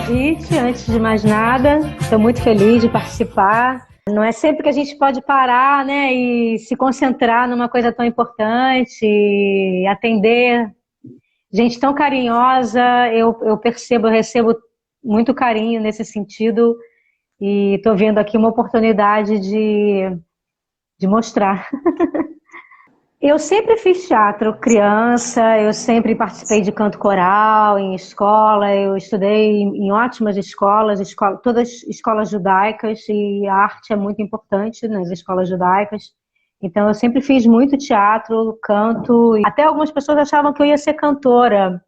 convite, antes de mais nada. Estou muito feliz de participar. Não é sempre que a gente pode parar, né, e se concentrar numa coisa tão importante, e atender gente tão carinhosa. Eu percebo, eu recebo muito carinho nesse sentido e estou vendo aqui uma oportunidade de mostrar. Eu sempre fiz teatro criança, eu sempre participei de canto coral em escola, eu estudei em ótimas escolas, todas escolas judaicas, e a arte é muito importante nas escolas judaicas. Então eu sempre fiz muito teatro, canto, e até algumas pessoas achavam que eu ia ser cantora,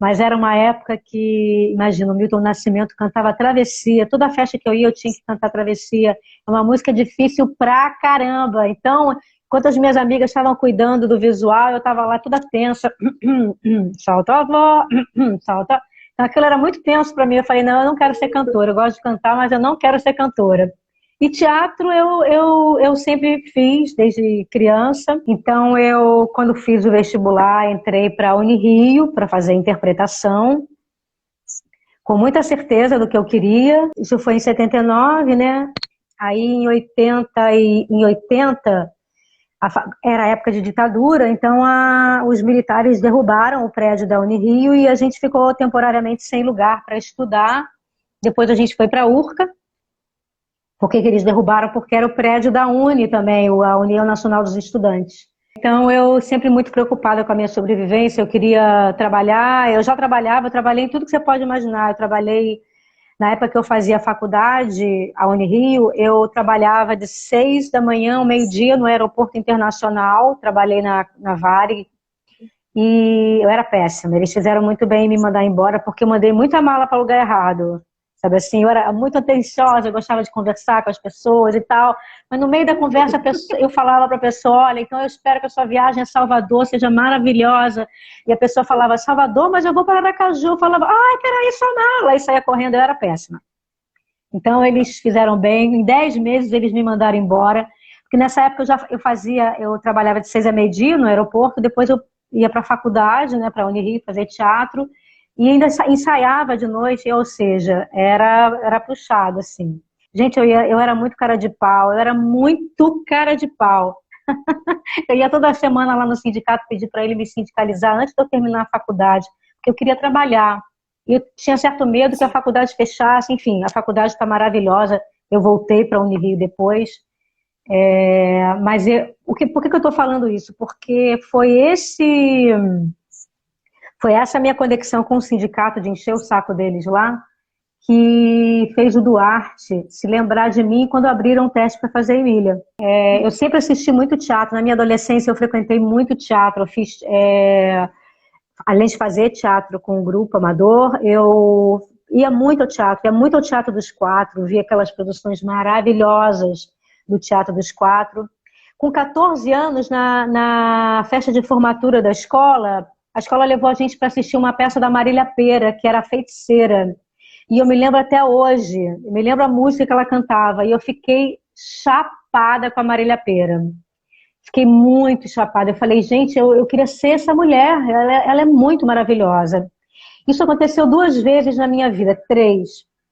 mas era uma época que, imagina, o Milton Nascimento cantava Travessia, toda festa que eu ia eu tinha que cantar Travessia, é uma música difícil pra caramba, então... Enquanto as minhas amigas estavam cuidando do visual, eu estava lá toda tensa. Salta, avó, salta. Então aquilo era muito tenso para mim. Eu falei, não, eu não quero ser cantora. Eu gosto de cantar, mas eu não quero ser cantora. E teatro eu sempre fiz, desde criança. Então quando fiz o vestibular, entrei para a Unirio para fazer interpretação, com muita certeza do que eu queria. Isso foi em 79, né? Aí em 80 era a época de ditadura, então os militares derrubaram o prédio da Unirio e a gente ficou temporariamente sem lugar para estudar. Depois a gente foi para a URCA. Por que eles derrubaram? Porque era o prédio da Uni também, a União Nacional dos Estudantes. Então eu sempre muito preocupada com a minha sobrevivência, eu queria trabalhar, eu já trabalhava, eu trabalhei em tudo que você pode imaginar. Eu trabalhei, na época que eu fazia faculdade, a Unirio, eu trabalhava de 6 da manhã ao meio-dia no aeroporto internacional, trabalhei na Varig, e eu era péssima. Eles fizeram muito bem em me mandar embora, porque eu mandei muita mala para o lugar errado. Sabe assim, eu era muito atenciosa, eu gostava de conversar com as pessoas e tal, mas no meio da conversa eu falava para a pessoa, olha, então eu espero que a sua viagem a Salvador seja maravilhosa, e a pessoa falava, Salvador, mas eu vou para Aracaju. Eu falava, ai, peraí, sua mala, e saía correndo, eu era péssima. Então eles fizeram bem, em 10 meses eles me mandaram embora, porque nessa época eu trabalhava de 6 a meio-dia no aeroporto, depois eu ia para a faculdade, né, para a Unirio, fazer teatro, e ainda ensaiava de noite, ou seja, era puxado, assim. Gente, eu era muito cara de pau, eu era muito cara de pau. Eu ia toda semana lá no sindicato pedir para ele me sindicalizar antes de eu terminar a faculdade, porque eu queria trabalhar. E eu tinha certo medo que a faculdade fechasse, enfim, a faculdade está maravilhosa, eu voltei para a Unirio depois. Mas por que eu estou falando isso? Porque foi essa minha conexão com o sindicato, de encher o saco deles lá, que fez o Duarte se lembrar de mim quando abriram o teste para fazer Emília. Eu sempre assisti muito teatro. Na minha adolescência eu frequentei muito teatro. Eu fiz, além de fazer teatro com um grupo amador, eu ia muito ao Teatro dos Quatro, via aquelas produções maravilhosas do Teatro dos Quatro. Com 14 anos, na festa de formatura da escola, a escola levou a gente para assistir uma peça da Marília Pêra, que era a Feiticeira. E eu me lembro até hoje, eu me lembro a música que ela cantava, e eu fiquei chapada com a Marília Pêra. Fiquei muito chapada. Eu falei, gente, eu queria ser essa mulher, ela é muito maravilhosa. Isso aconteceu 2 vezes na minha vida, 3.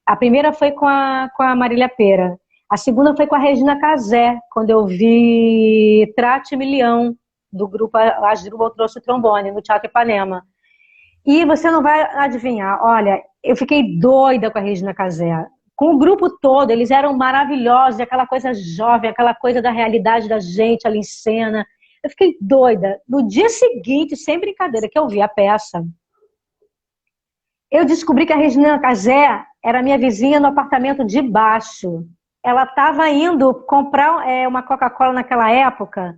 A primeira foi com a Marília Pêra. A segunda foi com a Regina Casé, quando eu vi Trate Milhão, do grupo Asdrubal Trouxe o Trombone, no Teatro Ipanema. E você não vai adivinhar, olha, eu fiquei doida com a Regina Casé. Com o grupo todo, eles eram maravilhosos, aquela coisa jovem, aquela coisa da realidade da gente ali em cena. Eu fiquei doida. No dia seguinte, sem brincadeira, que eu vi a peça, eu descobri que a Regina Casé era minha vizinha no apartamento de baixo. Ela estava indo comprar uma Coca-Cola naquela época.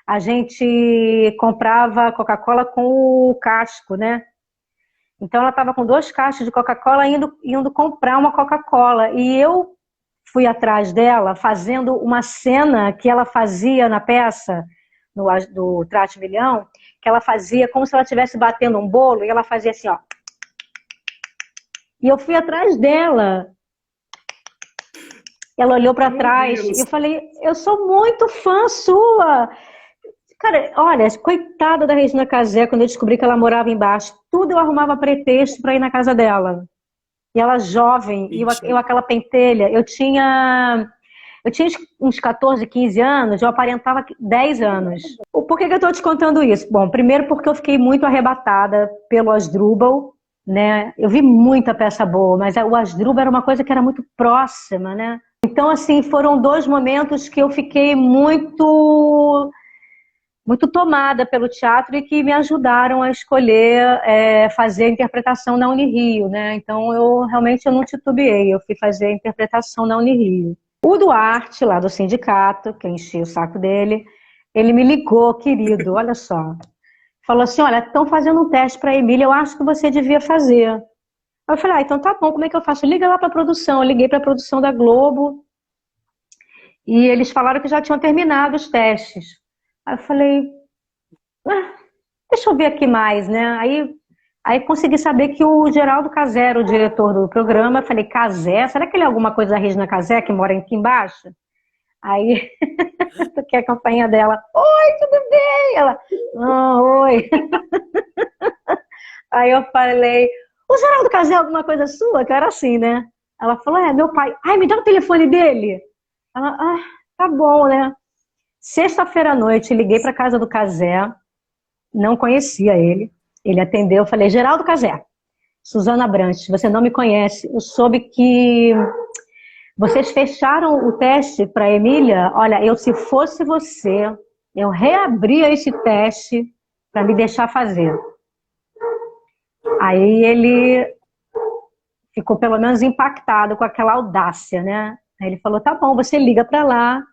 A gente comprava Coca-Cola com o casco, né? Então ela estava com 2 caixas de Coca-Cola indo comprar uma Coca-Cola. E eu fui atrás dela fazendo uma cena que ela fazia na peça, do Trate Milhão, que ela fazia como se ela estivesse batendo um bolo, e ela fazia assim, ó. E eu fui atrás dela. Ela olhou para trás e eu falei, eu sou muito fã sua. Cara, olha, coitada da Regina Casé, quando eu descobri que ela morava embaixo, tudo eu arrumava pretexto para ir na casa dela. E ela jovem, e eu aquela pentelha. Eu tinha uns 14, 15 anos, eu aparentava 10 anos. Por que eu estou te contando isso? Bom, primeiro porque eu fiquei muito arrebatada pelo Asdrubal, né? Eu vi muita peça boa, mas o Asdrubal era uma coisa que era muito próxima, né? Então, assim, foram 2 momentos que eu fiquei muito tomada pelo teatro e que me ajudaram a escolher fazer a interpretação na Unirio, né? Então, eu não titubeei, eu fui fazer a interpretação na Unirio. O Duarte, lá do sindicato, que eu enchi o saco dele, ele me ligou, querido, olha só. Falou assim, olha, estão fazendo um teste para a Emília, eu acho que você devia fazer. Eu falei, então tá bom, como é que eu faço? Liga lá para a produção. Eu liguei para a produção da Globo e eles falaram que já tinham terminado os testes. Aí eu falei, deixa eu ver aqui mais, né? Aí consegui saber que o Geraldo Cazé era o diretor do programa. Eu falei, Cazé? Será que ele é alguma coisa da Regina Cazé, que mora aqui embaixo? Aí, toquei a campainha dela. Oi, tudo bem? Ela, oi. Aí eu falei, o Geraldo Cazé é alguma coisa sua? Que era assim, né? Ela falou, meu pai. Ai, me dá o telefone dele. Ela, tá bom, né? Sexta-feira à noite, liguei para casa do Cazé. Não conhecia ele. Ele atendeu, eu falei, Geraldo Cazé, Suzana Branches, você não me conhece. Eu soube que vocês fecharam o teste para a Emília. Olha, se fosse você, eu reabria esse teste para me deixar fazer. Aí ele ficou pelo menos impactado com aquela audácia, né? Aí ele falou, tá bom, você liga para lá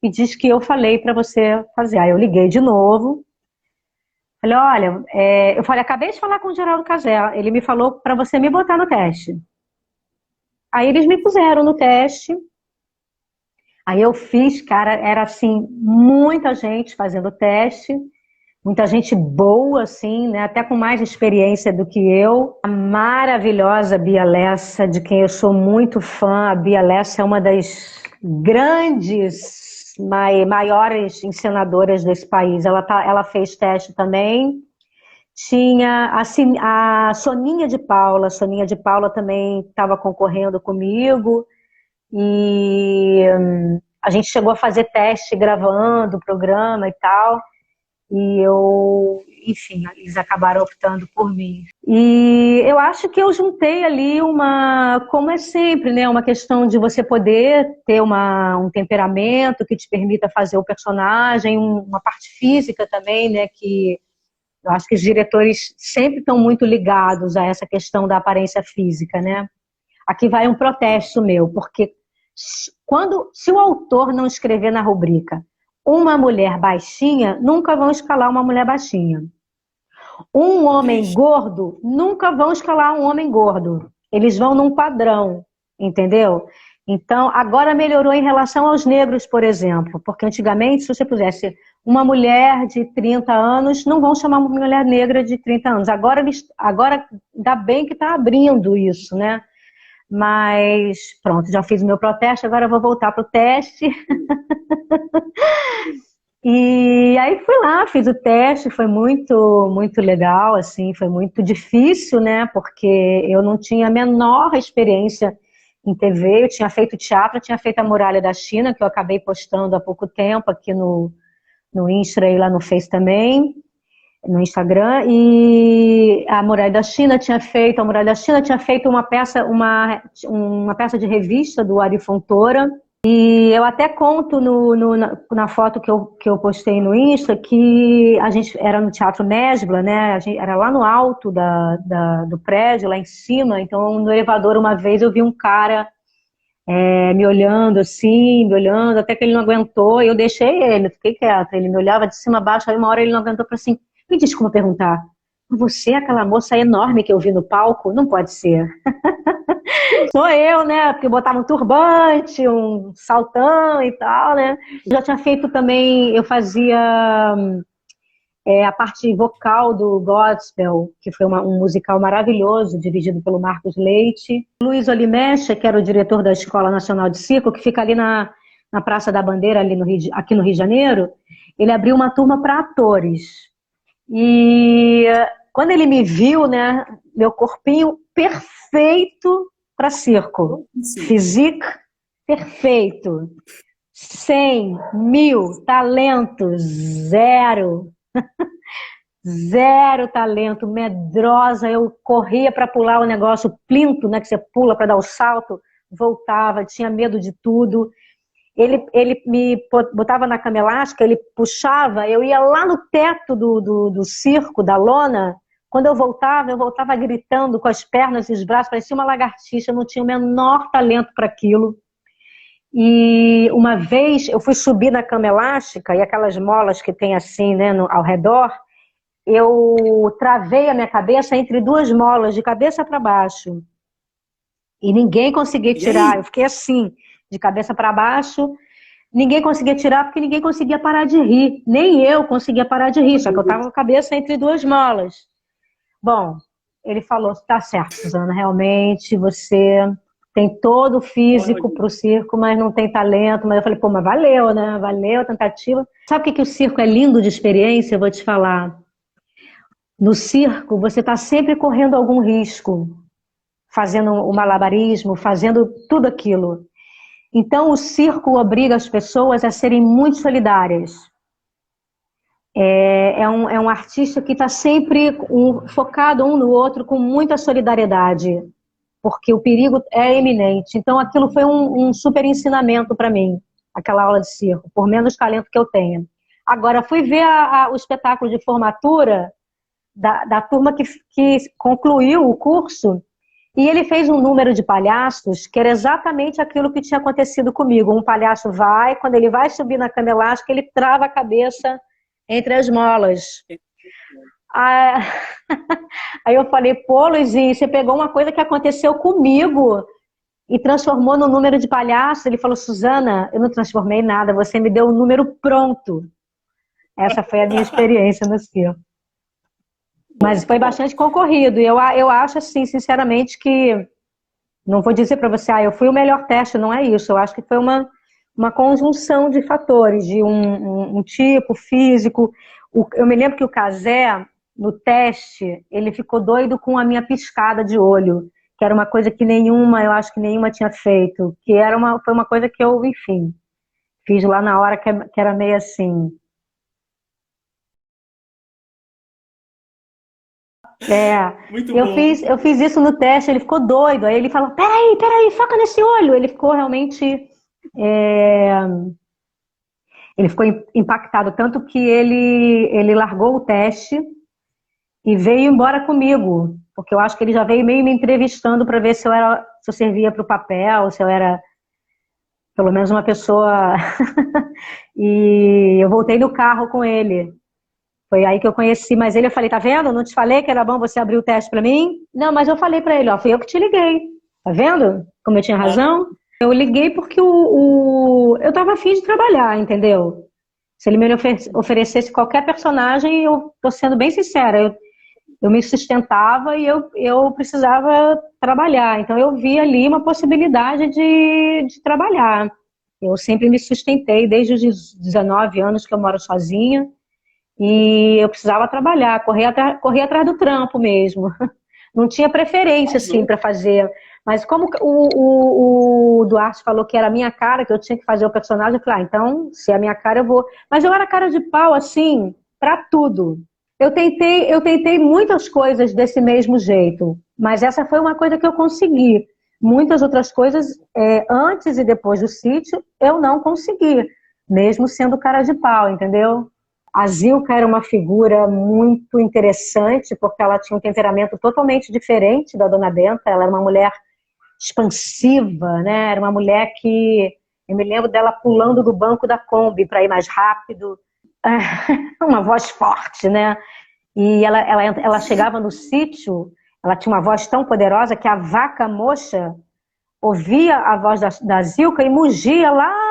e diz que eu falei para você fazer. Aí eu liguei de novo. Falei, olha, eu falei, acabei de falar com o Geraldo Cazé, ele me falou para você me botar no teste. Aí eles me puseram no teste, aí eu fiz, cara, era assim, muita gente fazendo teste, muita gente boa, assim, né, até com mais experiência do que eu. A maravilhosa Bia Lessa, de quem eu sou muito fã. A Bia Lessa é uma das grandes maiores encenadoras desse país. Ela fez teste também. Tinha a Soninha de Paula. A Soninha de Paula também estava concorrendo comigo. E a gente chegou a fazer teste gravando o programa e tal. Enfim, eles acabaram optando por mim. E eu acho que eu juntei ali como é sempre, né, uma questão de você poder ter um temperamento que te permita fazer o personagem, uma parte física também, né, que eu acho que os diretores sempre estão muito ligados a essa questão da aparência física, né. Aqui vai um protesto meu, porque se o autor não escrever na rubrica uma mulher baixinha, nunca vão escalar uma mulher baixinha. Um homem gordo, nunca vão escalar um homem gordo. Eles vão num padrão, entendeu? Então, agora melhorou em relação aos negros, por exemplo, porque antigamente, se você pusesse uma mulher de 30 anos, não vão chamar uma mulher negra de 30 anos. Agora ainda bem que está abrindo isso, né? Mas, pronto, já fiz o meu protesto, agora eu vou voltar para o teste. E aí fui lá, fiz o teste, foi muito, muito legal, assim, foi muito difícil, né, porque eu não tinha a menor experiência em TV, eu tinha feito teatro, eu tinha feito a Muralha da China, que eu acabei postando há pouco tempo aqui no Insta e lá no Face também, no Instagram, e a Muralha da China tinha feito uma peça de revista do Ari Fontoura. E eu até conto na foto que eu postei no Insta que a gente era no Teatro Mesbla, né? A gente era lá no alto do prédio, lá em cima. Então, no elevador, uma vez, eu vi um cara me olhando assim, até que ele não aguentou. E eu deixei ele, fiquei quieta. Ele me olhava de cima a baixo, aí uma hora ele não aguentou, falou assim, me desculpa perguntar, você é aquela moça enorme que eu vi no palco? Não pode ser. Sou eu, né? Porque botava um turbante, um saltão e tal, né? Já tinha feito também, eu fazia a parte vocal do Godspell, que foi um musical maravilhoso, dirigido pelo Marcos Leite. Luiz Olimecha, que era o diretor da Escola Nacional de Circo, que fica ali na Praça da Bandeira, aqui no Rio de Janeiro, ele abriu uma turma para atores. E quando ele me viu, né, meu corpinho perfeito, para circo. Physique perfeito. 100, 1000, talento, zero. Zero talento, medrosa. Eu corria para pular o negócio, o plinto, né, que você pula para dar o salto, voltava, tinha medo de tudo. Ele me botava na cama elástica, ele puxava, eu ia lá no teto do circo, da lona. Quando eu voltava gritando com as pernas e os braços, parecia uma lagartixa, eu não tinha o menor talento para aquilo. E uma vez eu fui subir na cama elástica, e aquelas molas que tem assim, né, ao redor, eu travei a minha cabeça entre duas molas, de cabeça para baixo. E ninguém conseguia tirar, eu fiquei assim, de cabeça para baixo. Ninguém conseguia tirar porque ninguém conseguia parar de rir. Nem eu conseguia parar de rir, só que eu estava com a cabeça entre duas molas. Bom, ele falou, tá certo, Suzana, realmente você tem todo o físico para o circo, mas não tem talento. Mas eu falei, pô, mas valeu, né? Valeu a tentativa. Sabe o que o circo é lindo de experiência? Eu vou te falar. No circo, você está sempre correndo algum risco, fazendo o malabarismo, fazendo tudo aquilo. Então, o circo obriga as pessoas a serem muito solidárias. É um artista que está sempre focado um no outro com muita solidariedade, porque o perigo é iminente. Então, aquilo foi um super ensinamento para mim, aquela aula de circo, por menos talento que eu tenha. Agora, fui ver o espetáculo de formatura da turma que concluiu o curso. E ele fez um número de palhaços que era exatamente aquilo que tinha acontecido comigo. Um palhaço quando ele vai subir na cama elástica, ele trava a cabeça entre as molas. Aí eu falei, pô, Luizinho, você pegou uma coisa que aconteceu comigo e transformou no número de palhaços. Ele falou, Suzana, eu não transformei nada, você me deu um número pronto. Essa foi a minha experiência no circo. Mas foi bastante concorrido. E eu acho, assim, sinceramente, que... Não vou dizer para você, eu fui o melhor teste, não é isso. Eu acho que foi uma conjunção de fatores, de um tipo físico. Eu me lembro que o Cazé, no teste, ele ficou doido com a minha piscada de olho, que era uma coisa que eu acho que nenhuma tinha feito. Foi uma coisa que eu, enfim, fiz lá na hora que era meio assim... Eu fiz isso no teste, ele ficou doido. Aí ele falou, peraí, foca nesse olho. Ele ficou realmente... Ele ficou impactado, tanto que ele largou o teste e veio embora comigo. Porque eu acho que ele já veio meio me entrevistando para ver se eu servia para o papel, se eu era pelo menos uma pessoa... E eu voltei no carro com ele. Foi aí que eu conheci, mas eu falei, tá vendo? Não te falei que era bom você abrir o teste pra mim? Não, mas eu falei pra ele, fui eu que te liguei. Tá vendo? Como eu tinha razão? Eu liguei porque eu tava afim de trabalhar, entendeu? Se ele me oferecesse qualquer personagem, eu tô sendo bem sincera, eu me sustentava e eu precisava trabalhar. Então eu vi ali uma possibilidade de trabalhar. Eu sempre me sustentei, desde os 19 anos que eu moro sozinha. E eu precisava trabalhar, correr atrás do trampo mesmo. Não tinha preferência, assim, para fazer. Mas como o Duarte falou que era a minha cara, que eu tinha que fazer o personagem, eu falei, então, se é a minha cara, eu vou. Mas eu era cara de pau, assim, para tudo. Eu tentei muitas coisas desse mesmo jeito, mas essa foi uma coisa que eu consegui. Muitas outras coisas, antes e depois do sítio, eu não consegui, mesmo sendo cara de pau, entendeu? A Zilka era uma figura muito interessante, porque ela tinha um temperamento totalmente diferente da Dona Benta. Ela era uma mulher expansiva, né? Era uma mulher que... Eu me lembro dela pulando do banco da Kombi para ir mais rápido. Uma voz forte, né? E ela chegava no sítio, ela tinha uma voz tão poderosa que a vaca moça ouvia a voz da Zilka e mugia lá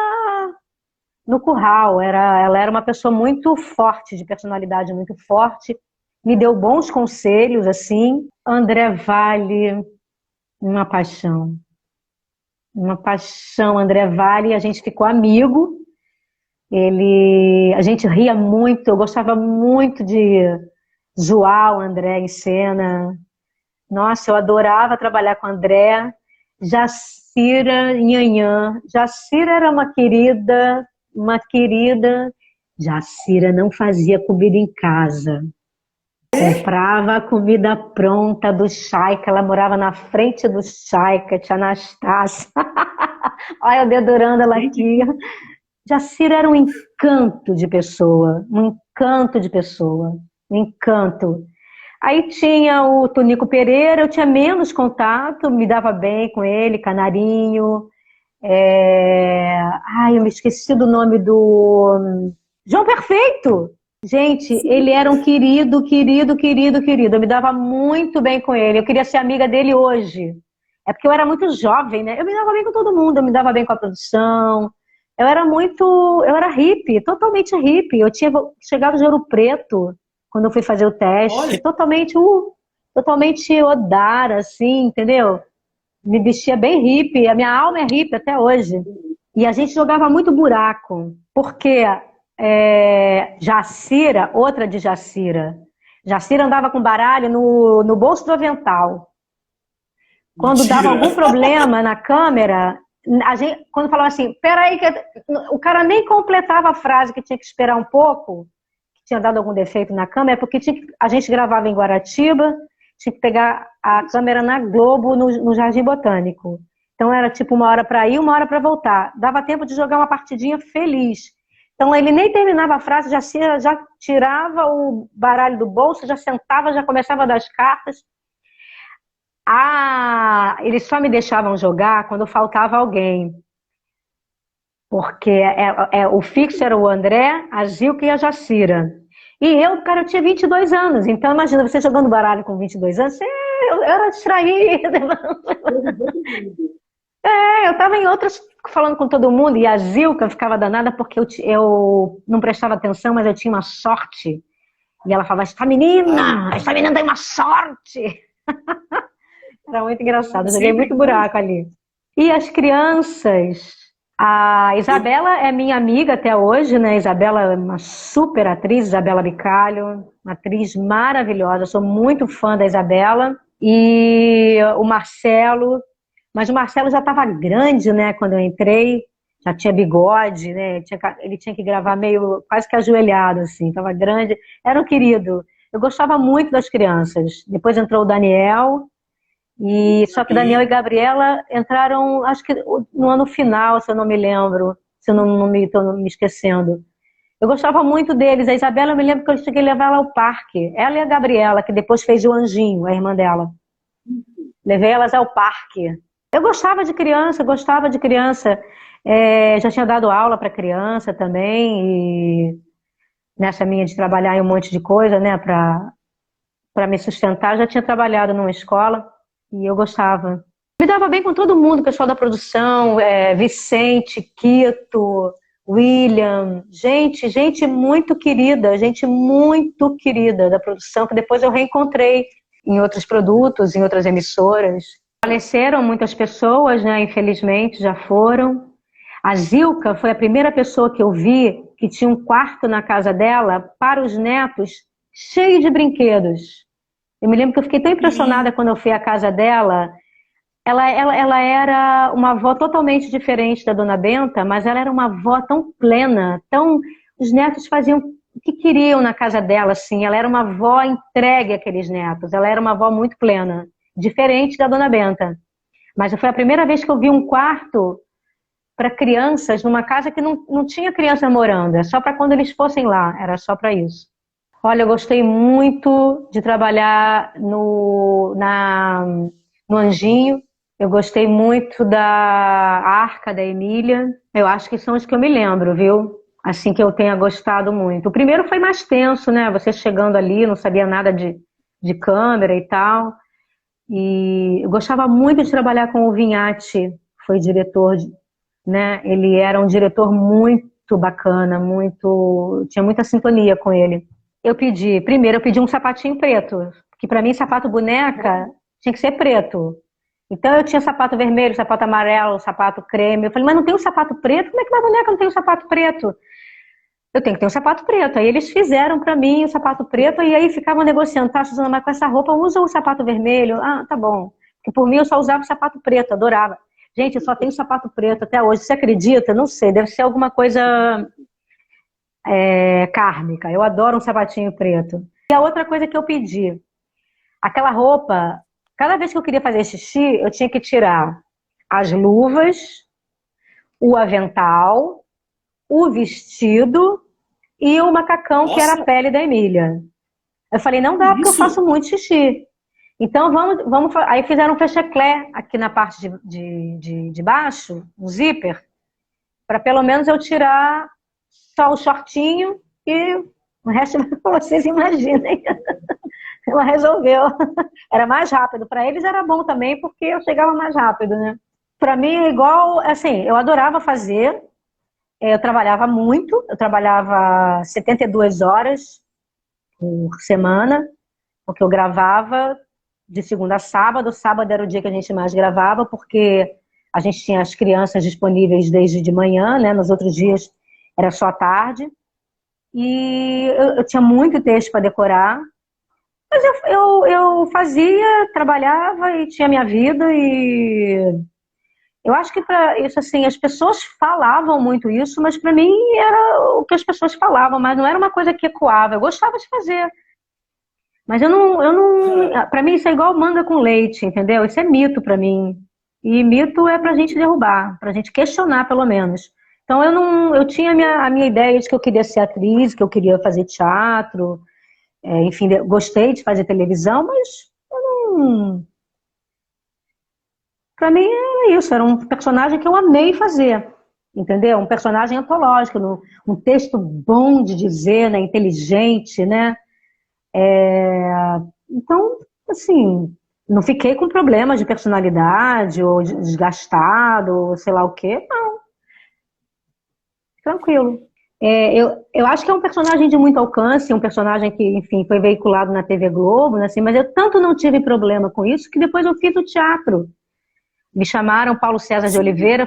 no curral. Ela era uma pessoa muito forte, de personalidade muito forte, me deu bons conselhos, assim. André Valle, uma paixão, André Valle, a gente ficou amigo, a gente ria muito, eu gostava muito de zoar o André em cena. Nossa, eu adorava trabalhar com o André. Jacira Nhanhã. Jacira era uma querida, uma querida. Jacira não fazia comida em casa. Comprava a comida pronta do Chaica, ela morava na frente do Chaica, tia Anastácia. Olha eu dedurando ela aqui. Jacira era um encanto de pessoa, um encanto de pessoa, um encanto. Aí tinha o Tonico Pereira, eu tinha menos contato, me dava bem com ele, Canarinho. Ai, eu me esqueci do nome do... João Perfeito! Gente, ele era um querido, querido, querido, querido. Eu me dava muito bem com ele. Eu queria ser amiga dele hoje. É porque eu era muito jovem, né? Eu me dava bem com todo mundo, eu me dava bem com a produção. Eu era hippie, totalmente hippie. Eu tinha chegado de Ouro Preto quando eu fui fazer o teste. Olha, Totalmente odara, assim, entendeu? Me vestia bem hippie. A minha alma é hippie até hoje. E a gente jogava muito buraco. Porque Jacira, outra de Jacira. Jacira andava com baralho no bolso do avental. Quando dava mentira. algum problema na câmera, quando falava assim, peraí, o cara nem completava a frase que tinha que esperar um pouco, que tinha dado algum defeito na câmera, porque a gente gravava em Guaratiba, tinha que pegar a câmera na Globo, no Jardim Botânico. Então era tipo 1 hora para ir, 1 hora para voltar. Dava tempo de jogar uma partidinha feliz. Então ele nem terminava a frase, já tirava o baralho do bolso, já sentava, já começava a dar as cartas. Eles só me deixavam jogar quando faltava alguém. Porque o fixo era o André, a Gilca e a Jacira. E eu tinha 22 anos. Então, imagina, você jogando baralho com 22 anos, eu era distraída. Eu estava em outras, falando com todo mundo, e a Zilka ficava danada porque eu não prestava atenção, mas eu tinha uma sorte. E ela falava, essa menina tem uma sorte. Era muito engraçado, eu joguei muito buraco ali. E as crianças, a Isabela é minha amiga até hoje, né? Isabela é uma super atriz, Isabela Bicalho, uma atriz maravilhosa, eu sou muito fã da Isabela. E o Marcelo, mas o Marcelo já estava grande, né? Quando eu entrei, já tinha bigode, né? Ele tinha que gravar meio, quase que ajoelhado, assim, estava grande. Era um querido. Eu gostava muito das crianças. Depois entrou o Daniel. Só que Daniel e Gabriela entraram, acho que no ano final, se eu não me lembro, se eu não estou me esquecendo. Eu gostava muito deles. A Isabela, eu me lembro que eu cheguei a levar ela ao parque. Ela e a Gabriela, que depois fez o Anjinho, a irmã dela. Levei elas ao parque. Eu gostava de criança, já tinha dado aula para criança também. E nessa minha de trabalhar em um monte de coisa, né, para me sustentar, já tinha trabalhado numa escola. E eu gostava. Me dava bem com todo mundo, o pessoal da produção, Vicente, Quito, William, gente muito querida da produção, que depois eu reencontrei em outros produtos, em outras emissoras. Faleceram muitas pessoas, né? Infelizmente, já foram. A Zilka foi a primeira pessoa que eu vi que tinha um quarto na casa dela para os netos, cheio de brinquedos. Eu me lembro que eu fiquei tão impressionada quando eu fui à casa dela. Ela era uma avó totalmente diferente da Dona Benta, mas ela era uma avó tão plena, os netos faziam o que queriam na casa dela, assim. Ela era uma avó entregue àqueles netos, ela era uma avó muito plena, diferente da Dona Benta. Mas foi a primeira vez que eu vi um quarto para crianças numa casa que não tinha criança morando, é só para quando eles fossem lá, era só para isso. Olha, eu gostei muito de trabalhar no Anjinho. Eu gostei muito da Arca, da Emília. Eu acho que são os que eu me lembro, viu? Assim que eu tenha gostado muito. O primeiro foi mais tenso, né? Você chegando ali, não sabia nada de câmera e tal. E eu gostava muito de trabalhar com o Vinhati, foi diretor, né? Ele era um diretor muito bacana, tinha muita sintonia com ele. Primeiro eu pedi um sapatinho preto, que para mim sapato boneca tinha que ser preto. Então eu tinha sapato vermelho, sapato amarelo, sapato creme. Eu falei, mas não tem um sapato preto? Como é que uma boneca não tem um sapato preto? Eu tenho que ter um sapato preto. Aí eles fizeram para mim o sapato preto e aí ficavam negociando, tá, Suzana, mas com essa roupa usa o sapato vermelho. Ah, tá bom. que por mim eu só usava sapato preto, adorava. Gente, eu só tenho sapato preto até hoje. Você acredita? Não sei, deve ser alguma coisa kármica. Eu adoro um sapatinho preto. E a outra coisa que eu pedi, aquela roupa, cada vez que eu queria fazer xixi, eu tinha que tirar as luvas, o avental, o vestido e o macacão, que era a pele da Emília. Eu falei, não dá, porque eu faço muito xixi. Então, vamos. Aí fizeram um fecheclé aqui na parte de baixo, um zíper, para pelo menos eu tirar só o shortinho e o resto vocês imaginem. Ela resolveu. Era mais rápido. Para eles era bom também, porque eu chegava mais rápido, né? Para mim é igual, assim, eu adorava fazer. Eu trabalhava muito, eu trabalhava 72 horas por semana, porque eu gravava de segunda a sábado. Sábado era o dia que a gente mais gravava, porque a gente tinha as crianças disponíveis desde de manhã, né? Nos outros dias era só à tarde. E eu tinha muito texto para decorar. Mas eu fazia, trabalhava e tinha minha vida. E eu acho que para isso, assim, as pessoas falavam muito isso, mas para mim era o que as pessoas falavam, mas não era uma coisa que ecoava. Eu gostava de fazer. Mas eu não, para mim isso é igual manga com leite, entendeu? Isso é mito para mim. E mito é pra gente derrubar, pra gente questionar pelo menos. Então eu tinha a minha ideia de que eu queria ser atriz, que eu queria fazer teatro, enfim, gostei de fazer televisão, mas eu não, pra mim era isso, era um personagem que eu amei fazer, entendeu? Um personagem antológico, um texto bom de dizer, né, inteligente, né? Então, assim, não fiquei com problemas de personalidade ou desgastado, ou sei lá o quê. Não, tranquilo. Eu acho que é um personagem de muito alcance, um personagem que, enfim, foi veiculado na TV Globo, né, assim, mas eu tanto não tive problema com isso que depois eu fiz o teatro. Me chamaram, Paulo César de Oliveira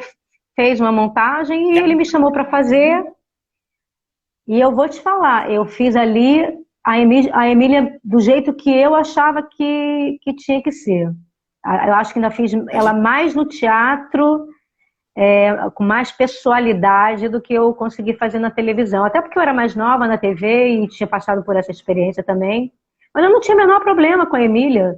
fez uma montagem e ele me chamou para fazer. E eu vou te falar, eu fiz ali a Emília do jeito que eu achava que tinha que ser. Eu acho que ainda fiz ela mais no teatro, com mais pessoalidade do que eu consegui fazer na televisão. Até porque eu era mais nova na TV e tinha passado por essa experiência também. Mas eu não tinha o menor problema com a Emília.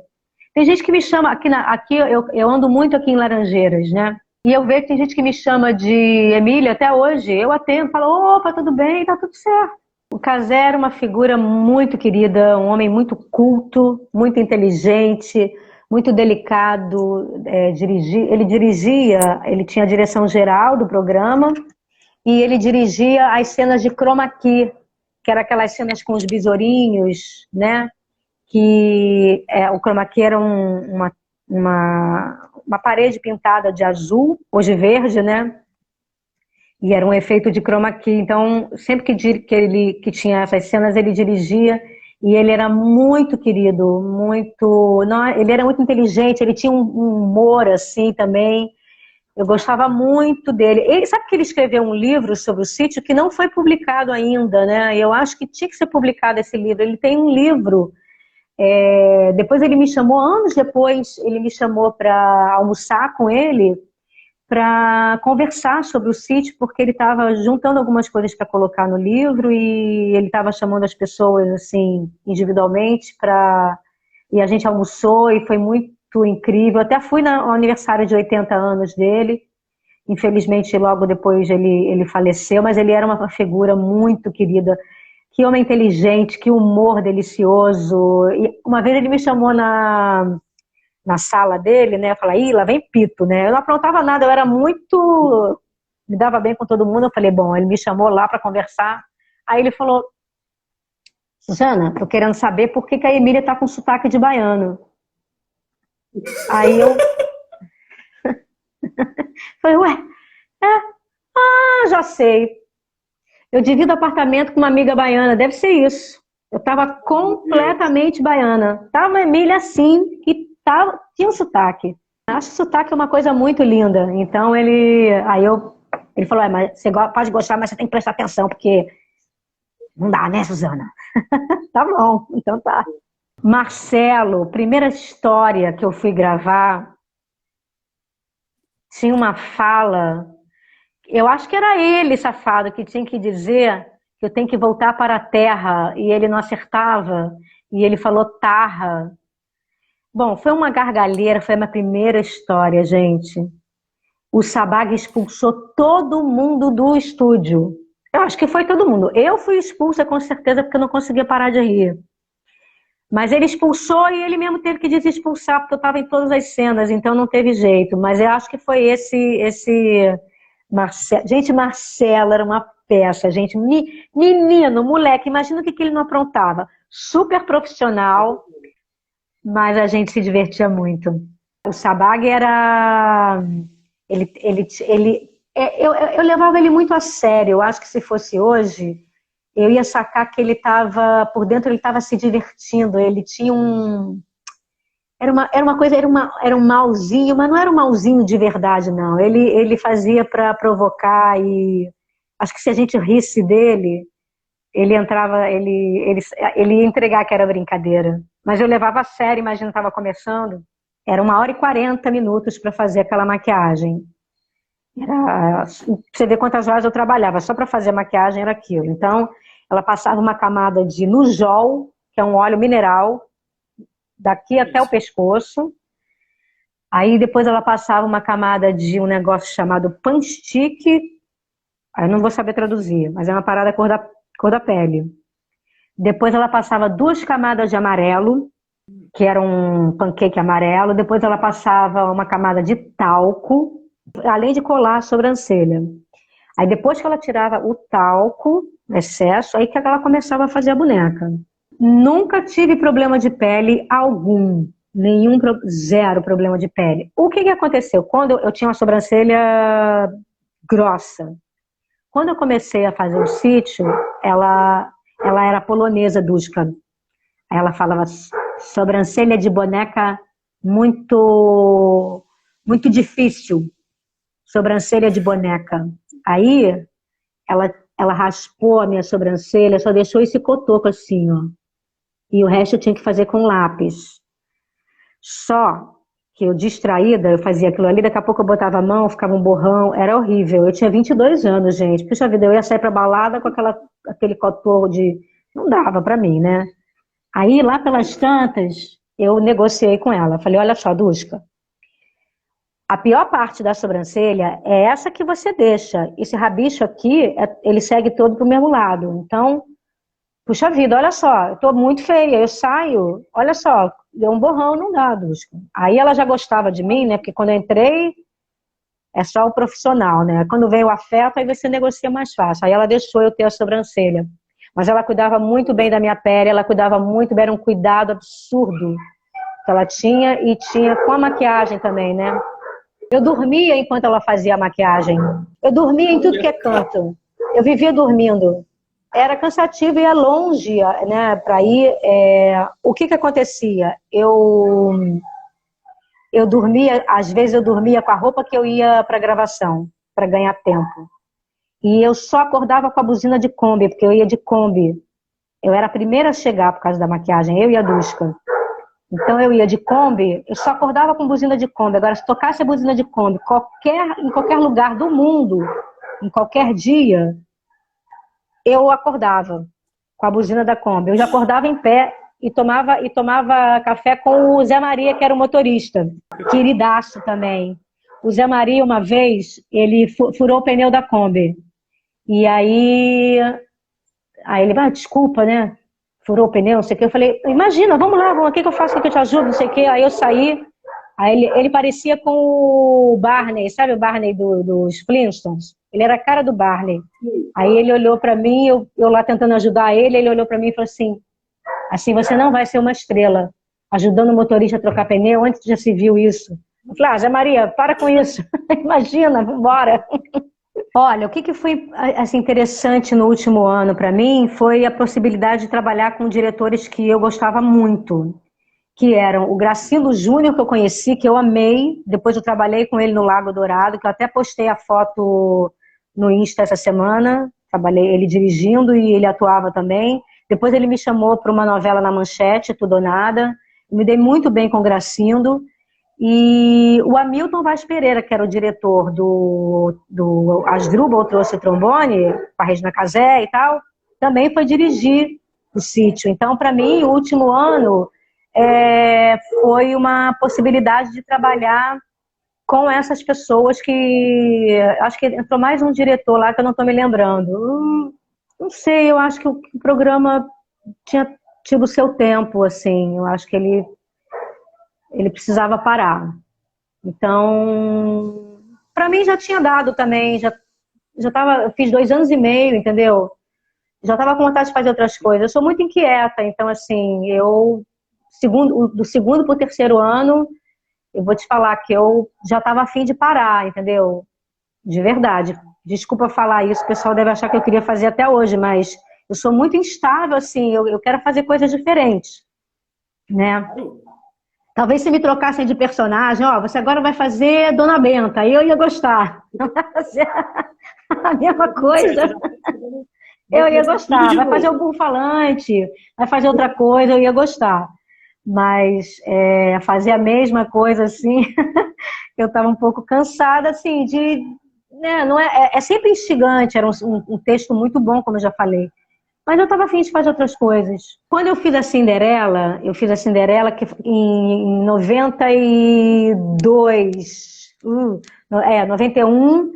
Tem gente que me chama, aqui eu ando muito aqui em Laranjeiras, né? E eu vejo que tem gente que me chama de Emília até hoje. Eu atendo, falo, opa, tudo bem, tá tudo certo. O Cazé era uma figura muito querida, um homem muito culto, muito inteligente, muito delicado. Ele tinha a direção geral do programa e ele dirigia as cenas de chroma key, que eram aquelas cenas com os besourinhos, né? Que o chroma key era uma parede pintada de azul ou de verde, né? E era um efeito de chroma key. Então, sempre que tinha essas cenas, ele dirigia. E ele era muito querido, muito... Não, ele era muito inteligente, ele tinha um humor, assim, também. Eu gostava muito dele. Ele, sabe que ele escreveu um livro sobre o sítio que não foi publicado ainda, né? E eu acho que tinha que ser publicado esse livro. Ele tem um livro... depois ele me chamou, anos depois, ele me chamou para almoçar com ele, para conversar sobre o sítio, porque ele estava juntando algumas coisas para colocar no livro e ele estava chamando as pessoas assim individualmente e a gente almoçou e foi muito incrível. Até fui no aniversário de 80 anos dele. Infelizmente logo depois ele faleceu, mas ele era uma figura muito querida. Que homem inteligente, que humor delicioso. E uma vez ele me chamou na sala dele, né? Eu falei, lá vem Pito, né? Eu não aprontava nada, eu era muito... Me dava bem com todo mundo. Eu falei, bom, ele me chamou lá para conversar. Aí ele falou, Suzana, tô querendo saber por que a Emília tá com sotaque de baiano. Aí eu falei, ué, já sei. Eu divido apartamento com uma amiga baiana, deve ser isso. Eu tava completamente baiana. Tava a Emília assim, e tinha um sotaque. Acho que sotaque é uma coisa muito linda. Então ele falou, mas você pode gostar, mas você tem que prestar atenção, porque não dá, né, Suzana? Tá bom, então tá. Marcelo, primeira história que eu fui gravar, tinha uma fala, eu acho que era ele, safado, que tinha que dizer que eu tenho que voltar para a terra, e ele não acertava, e ele falou tarra. Bom, foi uma gargalheira, foi a minha primeira história, gente. O Sabag expulsou todo mundo do estúdio. Eu acho que foi todo mundo. Eu fui expulsa com certeza porque eu não conseguia parar de rir. Mas ele expulsou e ele mesmo teve que desexpulsar porque eu estava em todas as cenas, então não teve jeito. Mas eu acho que foi esse Marcelo. Gente, Marcelo era uma peça, gente. Menino, moleque, imagina o que ele não aprontava. Super profissional, mas a gente se divertia muito. O Sabag era... eu levava ele muito a sério. Eu acho que se fosse hoje, eu ia sacar que ele estava, por dentro ele estava se divertindo. Ele tinha um... Era uma coisa, era um malzinho, mas não era um malzinho de verdade, não. Ele fazia para provocar e acho que se a gente risse dele, ele entrava, ele ia entregar que era brincadeira. Mas eu levava a sério, imagina, estava começando. Era 1h40 para fazer aquela maquiagem. Você vê quantas horas eu trabalhava, só para fazer a maquiagem era aquilo. Então, ela passava uma camada de Nujol, que é um óleo mineral, daqui até o pescoço. Aí depois ela passava uma camada de um negócio chamado Panstic, aí eu não vou saber traduzir, mas é uma parada cor da pele. Depois ela passava 2 camadas de amarelo, que era um pancake amarelo. Depois ela passava uma camada de talco, além de colar a sobrancelha. Aí depois que ela tirava o talco, excesso, aí que ela começava a fazer a boneca. Nunca tive problema de pele algum. Zero problema de pele. O que aconteceu? Quando eu tinha uma sobrancelha grossa. Quando eu comecei a fazer o sítio, ela era polonesa, Duska. Aí ela falava sobrancelha de boneca muito difícil. Sobrancelha de boneca. Aí ela raspou a minha sobrancelha, só deixou esse cotoco assim, ó. E o resto eu tinha que fazer com lápis. Só que eu distraída, eu fazia aquilo ali, daqui a pouco eu botava a mão, ficava um borrão, era horrível. Eu tinha 22 anos, gente. Puxa vida, eu ia sair pra balada com aquele cotoco de... Não dava pra mim, né? Aí, lá pelas tantas, eu negociei com ela. Falei, olha só, Duska, a pior parte da sobrancelha é essa que você deixa. Esse rabicho aqui, ele segue todo pro mesmo lado. Então, puxa vida, olha só, eu tô muito feia, eu saio, olha só, deu um borrão, não dá, Duska. Aí ela já gostava de mim, né? Porque quando eu entrei, é só o profissional, né? Quando vem o afeto, aí você negocia mais fácil. Aí ela deixou eu ter a sobrancelha. Mas ela cuidava muito bem da minha pele, ela cuidava muito bem, era um cuidado absurdo que ela tinha, e tinha com a maquiagem também, né? Eu dormia enquanto ela fazia a maquiagem. Eu dormia em tudo que é canto. Eu vivia dormindo. Era cansativo e é longe, né, para ir. O que acontecia? Eu dormia, às vezes eu dormia com a roupa que eu ia para gravação, para ganhar tempo. E eu só acordava com a buzina de Kombi, porque eu ia de Kombi. Eu era a primeira a chegar por causa da maquiagem, eu e a Duska. Então eu ia de Kombi, eu só acordava com buzina de Kombi. Agora, se tocasse a buzina de Kombi em qualquer lugar do mundo, em qualquer dia, eu acordava com a buzina da Kombi. Eu já acordava em pé e tomava café com o Zé Maria, que era o motorista. Queridaço também. O Zé Maria, uma vez, ele furou o pneu da Kombi. E aí ele, desculpa, né? Furou o pneu, não sei o que. Eu falei, imagina, vamos lá, o que eu faço, o que eu te ajudo, não sei o que. Aí eu saí, aí ele parecia com o Barney, sabe o Barney dos Flintstones? Ele era a cara do Barney. Aí ele olhou pra mim, eu lá tentando ajudar ele olhou pra mim e falou assim, você não vai ser uma estrela, ajudando o motorista a trocar pneu, antes já se viu isso. Eu falei, Zé Maria, para com isso, imagina, vambora. Olha, o que foi assim, interessante no último ano para mim foi a possibilidade de trabalhar com diretores que eu gostava muito, que eram o Gracilo Júnior, que eu conheci, que eu amei. Depois eu trabalhei com ele no Lago Dourado, que eu até postei a foto no Insta essa semana. Trabalhei ele dirigindo e ele atuava também. Depois ele me chamou para uma novela na Manchete, Tudo ou Nada. Me dei muito bem com o Gracindo. E o Hamilton Vaz Pereira, que era o diretor do Asdrubal Trouxe Trombone, com a Regina Casé e tal, também foi dirigir o Sítio. Então, para mim, o último ano foi uma possibilidade de trabalhar com essas pessoas que... Acho que entrou mais um diretor lá que eu não estou me lembrando. Não sei, eu acho que o programa tinha tido o seu tempo, assim. Eu acho que ele precisava parar. Então, para mim já tinha dado também, eu fiz 2 anos e meio, entendeu? Já estava com vontade de fazer outras coisas. Eu sou muito inquieta, então assim, do segundo para o terceiro ano, eu vou te falar que eu já estava a fim de parar, entendeu? De verdade. Desculpa falar isso, o pessoal deve achar que eu queria fazer até hoje, mas eu sou muito instável, assim, eu quero fazer coisas diferentes, né? Talvez se me trocassem de personagem, ó, você agora vai fazer Dona Benta, aí eu ia gostar. Vai fazer a mesma coisa, eu ia gostar. Vai fazer o burro falante, vai fazer outra coisa, eu ia gostar. Mas fazer a mesma coisa, assim, eu estava um pouco cansada, assim, né, não é sempre instigante, era um texto muito bom, como eu já falei. Mas eu estava afim de fazer outras coisas. Quando eu fiz a Cinderela que em 92, 91,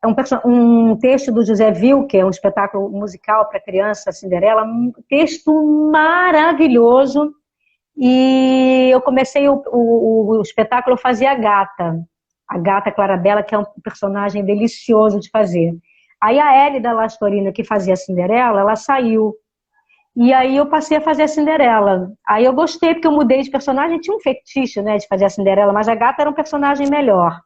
um texto do José Wilker, um espetáculo musical para criança, Cinderela, um texto maravilhoso. E eu comecei o espetáculo, eu fazia a gata Clarabella, que é um personagem delicioso de fazer. Aí a Hélida Lastorina, que fazia a Cinderela, ela saiu. E aí eu passei a fazer a Cinderela. Aí eu gostei, porque eu mudei de personagem, tinha um fetiche, né, de fazer a Cinderela, mas a gata era um personagem melhor.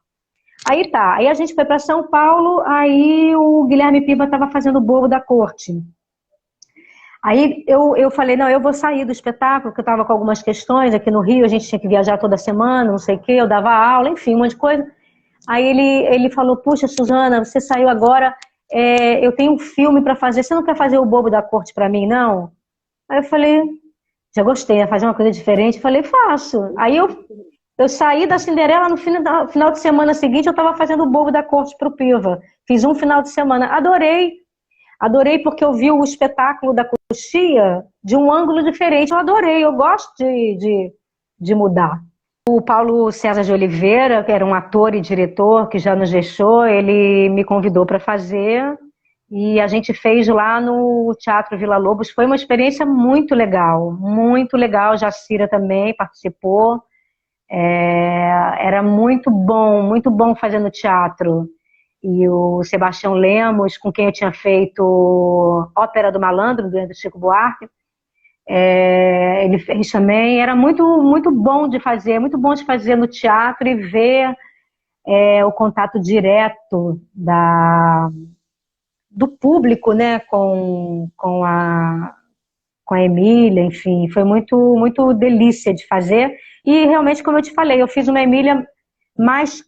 Aí tá, aí a gente foi para São Paulo, aí o Guilherme Piva estava fazendo o Bobo da Corte. Aí eu falei, não, eu vou sair do espetáculo, porque eu estava com algumas questões aqui no Rio, a gente tinha que viajar toda semana, não sei o quê, eu dava aula, enfim, um monte de coisa. Aí ele falou, puxa, Suzana, você saiu agora, eu tenho um filme para fazer, você não quer fazer o Bobo da Corte para mim, não? Aí eu falei, já gostei, né? Fazer uma coisa diferente. Falei, faço. Aí eu saí da Cinderela, no final de semana seguinte eu estava fazendo o Bobo da Corte para o Piva. Fiz um final de semana. Adorei. Adorei porque eu vi o espetáculo da Coxia de um ângulo diferente. Eu adorei, eu gosto de mudar. O Paulo César de Oliveira, que era um ator e diretor que já nos deixou, ele me convidou para fazer e a gente fez lá no Teatro Vila Lobos. Foi uma experiência muito legal, muito legal. Jacira também participou. Era muito bom fazer no teatro. E o Sebastião Lemos, com quem eu tinha feito Ópera do Malandro, do Chico Buarque, ele fez também. Era muito bom de fazer, muito bom de fazer no teatro e ver o contato direto do público, né, com a Emília, enfim, foi muito delícia de fazer. E realmente, como eu te falei, eu fiz uma Emília mais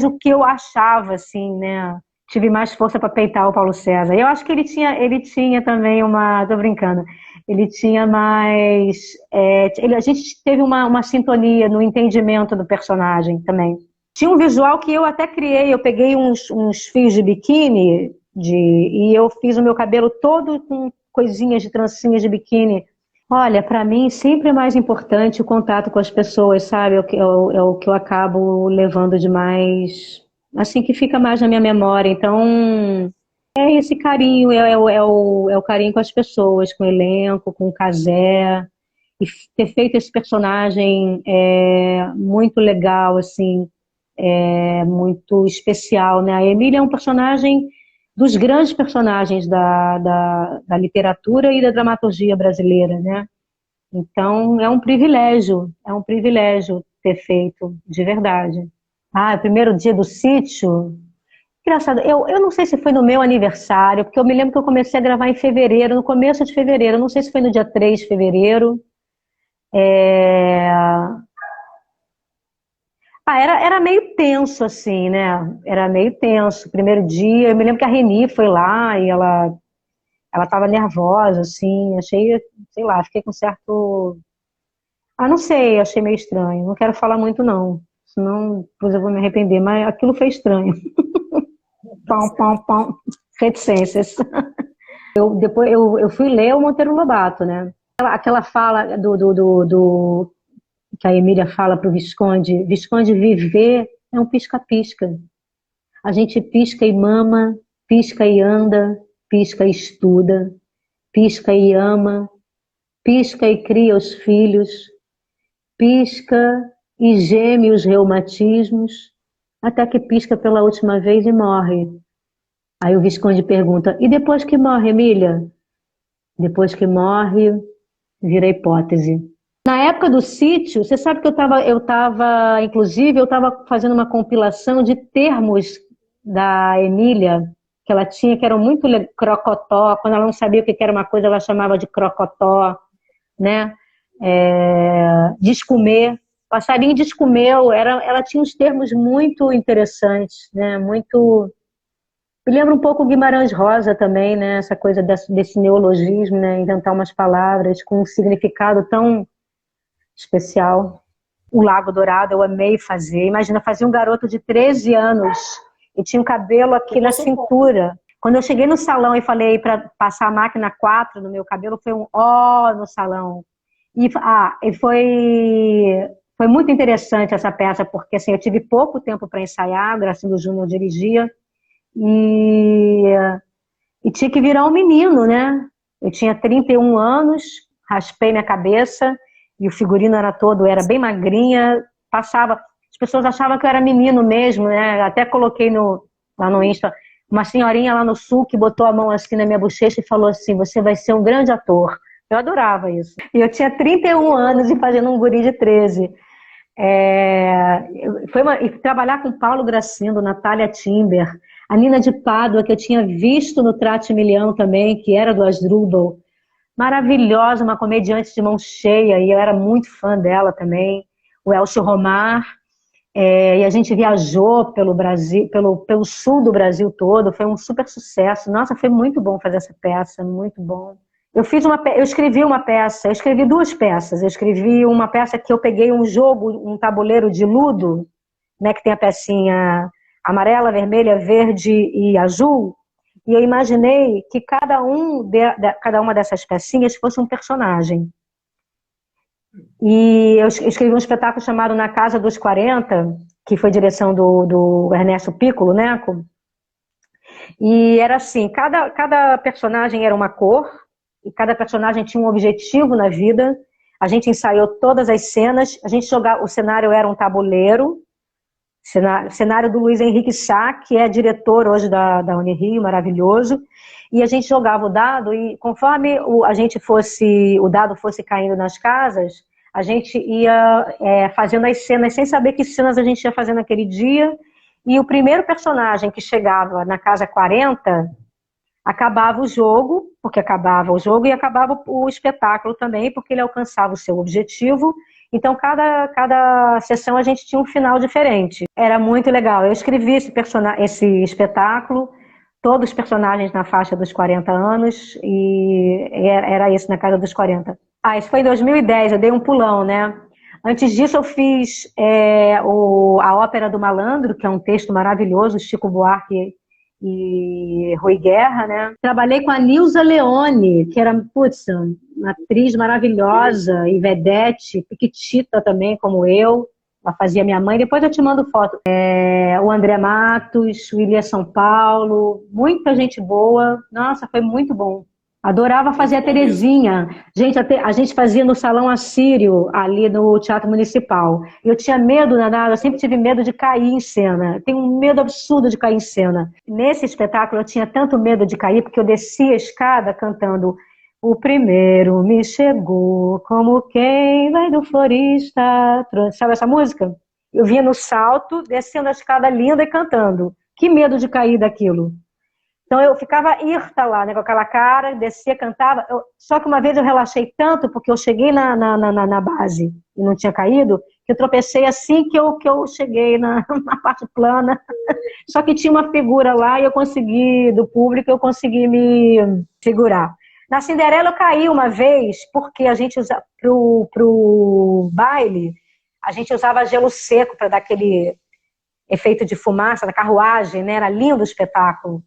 o que eu achava, assim, né? Tive mais força para peitar o Paulo César. Eu acho que ele tinha também tô brincando, ele tinha mais... a gente teve uma sintonia no entendimento do personagem também. Tinha um visual que eu até criei, eu peguei uns fios de biquíni e eu fiz o meu cabelo todo com coisinhas de trancinhas de biquíni. Olha, para mim sempre é mais importante o contato com as pessoas, sabe? É o que eu acabo levando de mais, assim, que fica mais na minha memória. Então, é esse carinho, é o carinho com as pessoas, com o elenco, com o Cazé. E ter feito esse personagem muito legal, assim, muito especial, né? A Emília é um personagem dos grandes personagens da literatura e da dramaturgia brasileira, né? Então, é um privilégio ter feito, de verdade. Ah, o primeiro dia do sítio, engraçado, eu não sei se foi no meu aniversário, porque eu me lembro que eu comecei a gravar em fevereiro, no começo de fevereiro, eu não sei se foi no dia 3 de fevereiro. Era meio tenso, assim, né? Era meio tenso. Primeiro dia, eu me lembro que a Reni foi lá e ela Ela estava nervosa, assim, achei, sei lá, fiquei com certo... Ah, não sei, achei meio estranho. Não quero falar muito, não. Senão, depois eu vou me arrepender, mas aquilo foi estranho. Pão, pão, pão. Reticências. Eu fui ler o Monteiro Lobato, né? Aquela fala que a Emília fala para o Visconde: Visconde, viver é um pisca-pisca. A gente pisca e mama, pisca e anda, pisca e estuda, pisca e ama, pisca e cria os filhos, pisca e geme os reumatismos, até que pisca pela última vez e morre. Aí o Visconde pergunta: e depois que morre, Emília? Depois que morre, vira hipótese. Na época do sítio, você sabe que inclusive, eu estava fazendo uma compilação de termos da Emília, que ela tinha, que eram muito crocotó. Quando ela não sabia o que era uma coisa, ela chamava de crocotó, né? Descomer. Passarinho descomeu. Ela tinha uns termos muito interessantes, né? Muito... Me lembra um pouco Guimarães Rosa também, né? Essa coisa desse neologismo, né? Inventar umas palavras com um significado tão especial. O Lago Dourado eu amei fazer. Imagina, fazer um garoto de 13 anos e tinha o cabelo aqui na cintura. Quando eu cheguei no salão e falei para passar a máquina 4 no meu cabelo, foi um ó no salão. E foi muito interessante essa peça, porque assim, eu tive pouco tempo para ensaiar, o Graciliano Júnior dirigia, e tinha que virar um menino, né? Eu tinha 31 anos, raspei minha cabeça, e o figurino era bem magrinha, passava, as pessoas achavam que eu era menino mesmo, né? Até coloquei lá no Insta, uma senhorinha lá no sul que botou a mão assim na minha bochecha e falou assim: você vai ser um grande ator. Eu adorava isso. E eu tinha 31 anos e fazendo um guri de 13. E trabalhar com Paulo Gracindo, Natália Timber, a Nina de Pádua, que eu tinha visto no Trate Milhão também, que era do Asdrubal, maravilhosa, uma comediante de mão cheia, e eu era muito fã dela também, o Elcio Romar, e a gente viajou pelo Brasil, pelo sul do Brasil todo, foi um super sucesso. Nossa, foi muito bom fazer essa peça, muito bom. Eu escrevi uma peça, eu escrevi duas peças. Eu escrevi uma peça que eu peguei um jogo, um tabuleiro de ludo, né, que tem a pecinha amarela, vermelha, verde e azul, e eu imaginei que cada uma dessas pecinhas fosse um personagem. E eu escrevi um espetáculo chamado Na Casa dos 40, que foi direção do Ernesto Piccolo, né? E era assim, cada personagem era uma cor, e cada personagem tinha um objetivo na vida. A gente ensaiou todas as cenas, o cenário era um tabuleiro, cenário do Luiz Henrique Sá, que é diretor hoje da Unirio, maravilhoso, e a gente jogava o dado, e conforme o dado fosse caindo nas casas, a gente ia fazendo as cenas sem saber que cenas a gente ia fazer naquele dia, e o primeiro personagem que chegava na casa 40, acabava o jogo, porque acabava o jogo, e acabava o espetáculo também, porque ele alcançava o seu objetivo. Então, cada sessão a gente tinha um final diferente. Era muito legal. Eu escrevi esse espetáculo, todos os personagens na faixa dos 40 anos, e era isso, Na Casa dos 40. Isso foi em 2010, eu dei um pulão, né? Antes disso, eu fiz a Ópera do Malandro, que é um texto maravilhoso, Chico Buarque e Rui Guerra, né? Trabalhei com a Nilza Leone, que era, uma atriz maravilhosa, e vedete, piquitita também, como eu. Ela fazia minha mãe. Depois eu te mando foto. O André Matos, o Ilia São Paulo, muita gente boa. Nossa, foi muito bom. Adorava fazer a Terezinha. Gente, a gente fazia no Salão Assírio, ali no Teatro Municipal. Eu tinha medo, eu sempre tive medo de cair em cena. Tenho um medo absurdo de cair em cena. Nesse espetáculo eu tinha tanto medo de cair, porque eu descia a escada cantando O primeiro me chegou, como quem vai do florista. Sabe essa música? Eu vinha no salto, descendo a escada linda e cantando. Que medo de cair daquilo. Então eu ficava hirta lá, né, com aquela cara, descia, cantava. Só que uma vez eu relaxei tanto, porque eu cheguei na base, e não tinha caído, que eu tropecei assim que eu cheguei na parte plana. Só que tinha uma figura lá e eu consegui, do público, eu consegui me segurar. Na Cinderela eu caí uma vez, porque a gente usa pro baile, a gente usava gelo seco para dar aquele efeito de fumaça da carruagem, né? Era lindo o espetáculo.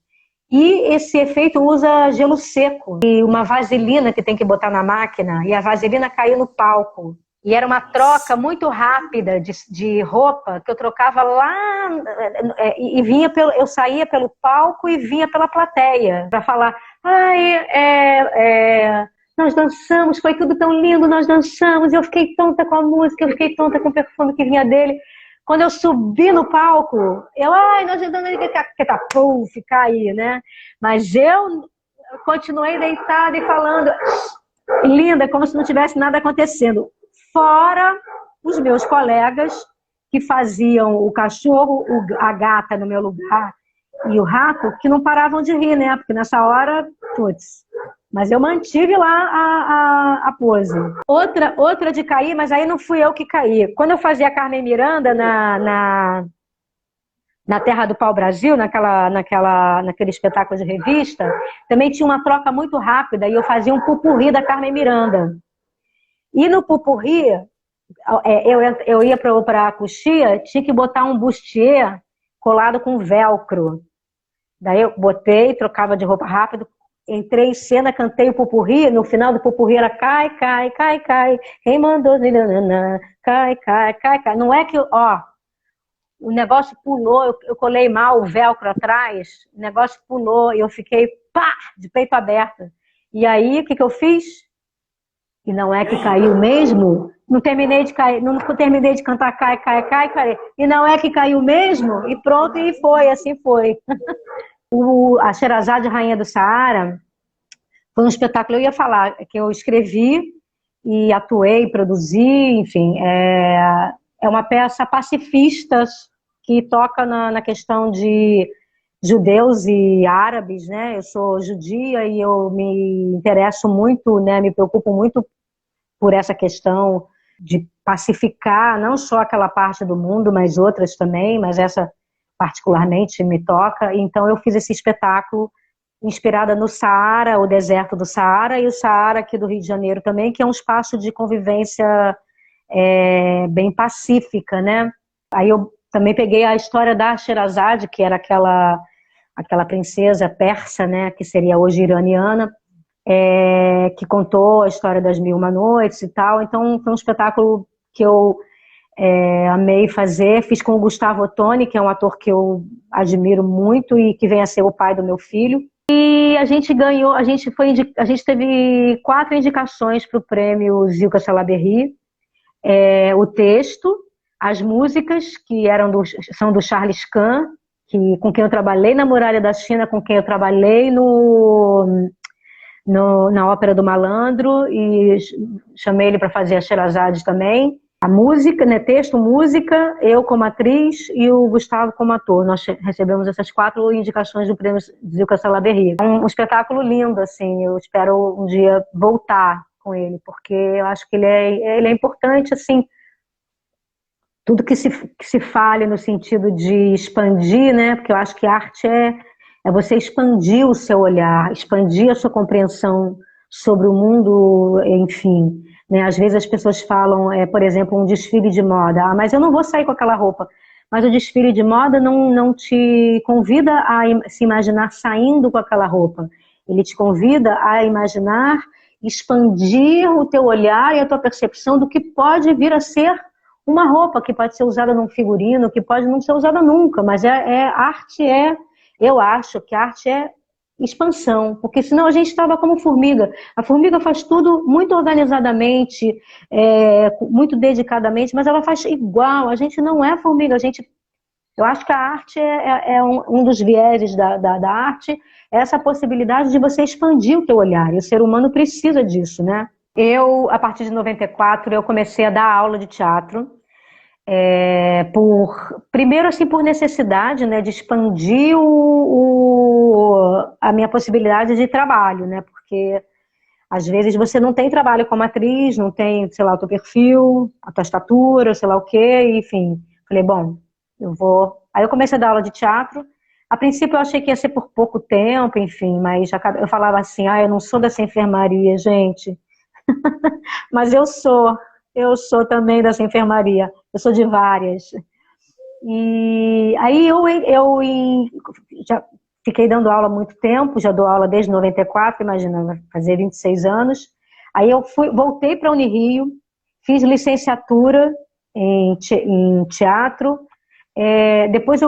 E esse efeito usa gelo seco e uma vaselina que tem que botar na máquina, e a vaselina caiu no palco. E era uma troca muito rápida de roupa, que eu trocava lá e vinha eu saía pelo palco e vinha pela plateia para falar: nós dançamos, foi tudo tão lindo, nós dançamos, eu fiquei tonta com a música, eu fiquei tonta com o perfume que vinha dele. Quando eu subi no palco, nós andando que caí, né? Mas eu continuei deitada e falando, linda, como se não tivesse nada acontecendo. Fora os meus colegas que faziam o cachorro, a gata no meu lugar e o rato, que não paravam de rir, né? Porque nessa hora, putz. Mas eu mantive lá a pose. Outra de cair, mas aí não fui eu que caí. Quando eu fazia a Carmen Miranda na Terra do Pau Brasil, naquele espetáculo de revista, também tinha uma troca muito rápida e eu fazia um pupurri da Carmen Miranda. E no pupurri, eu ia para a coxia, tinha que botar um bustier colado com velcro. Daí eu botei, trocava de roupa rápido, entrei em cena, cantei o pupurri, no final do pupurri era cai, cai, cai, cai, quem mandou, cai, cai, cai, cai. Não é que, o negócio pulou, eu colei mal o velcro atrás, o negócio pulou e eu fiquei, pá, de peito aberto. E aí, o que eu fiz? E não é que caiu mesmo? Não terminei de cantar cai, cai, cai, cai. E não é que caiu mesmo? E pronto, e foi, assim foi. A Sherazade, Rainha do Saara, foi um espetáculo, eu ia falar, que eu escrevi e atuei, produzi, enfim, é uma peça pacifista que toca na questão de judeus e árabes, né? Eu sou judia e eu me interesso muito, né? Me preocupo muito por essa questão de pacificar não só aquela parte do mundo, mas outras também, mas essa particularmente me toca. Então eu fiz esse espetáculo inspirada no Saara, o deserto do Saara, e o Saara aqui do Rio de Janeiro também, que é um espaço de convivência bem pacífica, né? Aí eu também peguei a história da Sherazade, que era aquela princesa persa, né, que seria hoje iraniana, que contou a história das Mil e Uma Noites e tal. Então foi um espetáculo que eu amei fazer, fiz com o Gustavo Ottoni, que é um ator que eu admiro muito e que vem a ser o pai do meu filho. E a gente ganhou, a gente teve 4 indicações para o prêmio Zilka Salaberry, o texto, as músicas, que são do Charles Kahn, com quem eu trabalhei na Muralha da China, com quem eu trabalhei na Ópera do Malandro, e chamei ele para fazer a Sherazade também. A música, né, texto, música, eu como atriz e o Gustavo como ator. Nós recebemos essas 4 indicações do prêmio Zilka Salaberry. É um espetáculo lindo, assim, eu espero um dia voltar com ele, porque eu acho que ele é importante, assim, tudo que se fale no sentido de expandir, né, porque eu acho que arte é você expandir o seu olhar, expandir a sua compreensão sobre o mundo, enfim. Né? Às vezes as pessoas falam, por exemplo, um desfile de moda. Mas eu não vou sair com aquela roupa. Mas o desfile de moda não te convida a se imaginar saindo com aquela roupa. Ele te convida a imaginar, expandir o teu olhar e a tua percepção do que pode vir a ser uma roupa, que pode ser usada num figurino, que pode não ser usada nunca. Mas eu acho que a arte é expansão, porque senão a gente estava como formiga. A formiga faz tudo muito organizadamente, muito dedicadamente, mas ela faz igual. A gente não é formiga. Eu acho que a arte é um dos vieses da arte, é essa possibilidade de você expandir o teu olhar. E o ser humano precisa disso, né? A partir de 94, eu comecei a dar aula de teatro. Primeiro assim por necessidade, né, de expandir a minha possibilidade de trabalho, né, porque Às vezes você não tem trabalho como atriz, não tem, sei lá, o teu perfil, a tua estatura, sei lá o quê, enfim. Falei, bom, eu vou... Aí eu comecei a dar aula de teatro. A princípio eu achei que ia ser por pouco tempo, enfim, mas eu falava assim, eu não sou dessa enfermaria, gente. Mas eu sou também dessa enfermaria, eu sou de várias. E aí já fiquei dando aula há muito tempo, já dou aula desde 94, imagina, vai fazer 26 anos. Aí eu voltei para a Unirio, fiz licenciatura em teatro. Depois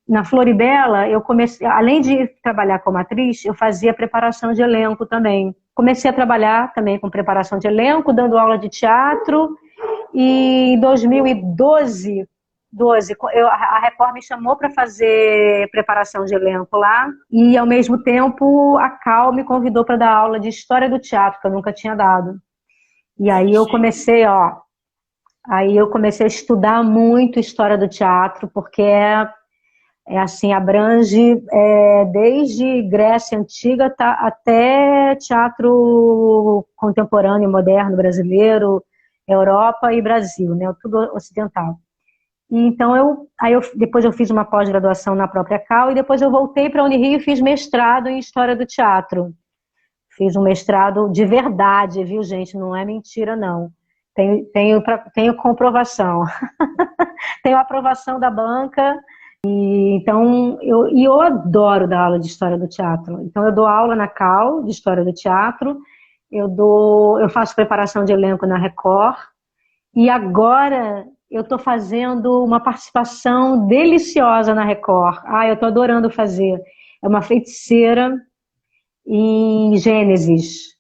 na Floribela, eu comecei, além de trabalhar como atriz, eu fazia preparação de elenco também. Comecei a trabalhar também com preparação de elenco, dando aula de teatro. E em 2012, a Record me chamou para fazer preparação de elenco lá. E, ao mesmo tempo, a Cal me convidou para dar aula de História do Teatro, que eu nunca tinha dado. E aí eu comecei, a estudar muito História do Teatro, porque assim, abrange desde Grécia Antiga até teatro contemporâneo, moderno, brasileiro, Europa e Brasil, né? Tudo ocidental. E então depois eu fiz uma pós-graduação na própria Cal e depois eu voltei para a Unirio e fiz mestrado em História do Teatro. Fiz um mestrado de verdade, viu, gente? Não é mentira, não. Tenho comprovação. Tenho aprovação da banca. Então, eu adoro dar aula de História do Teatro. Então, eu dou aula na Cal de História do Teatro, eu faço preparação de elenco na Record, e agora eu estou fazendo uma participação deliciosa na Record. Eu estou adorando fazer. É uma feiticeira em Gênesis.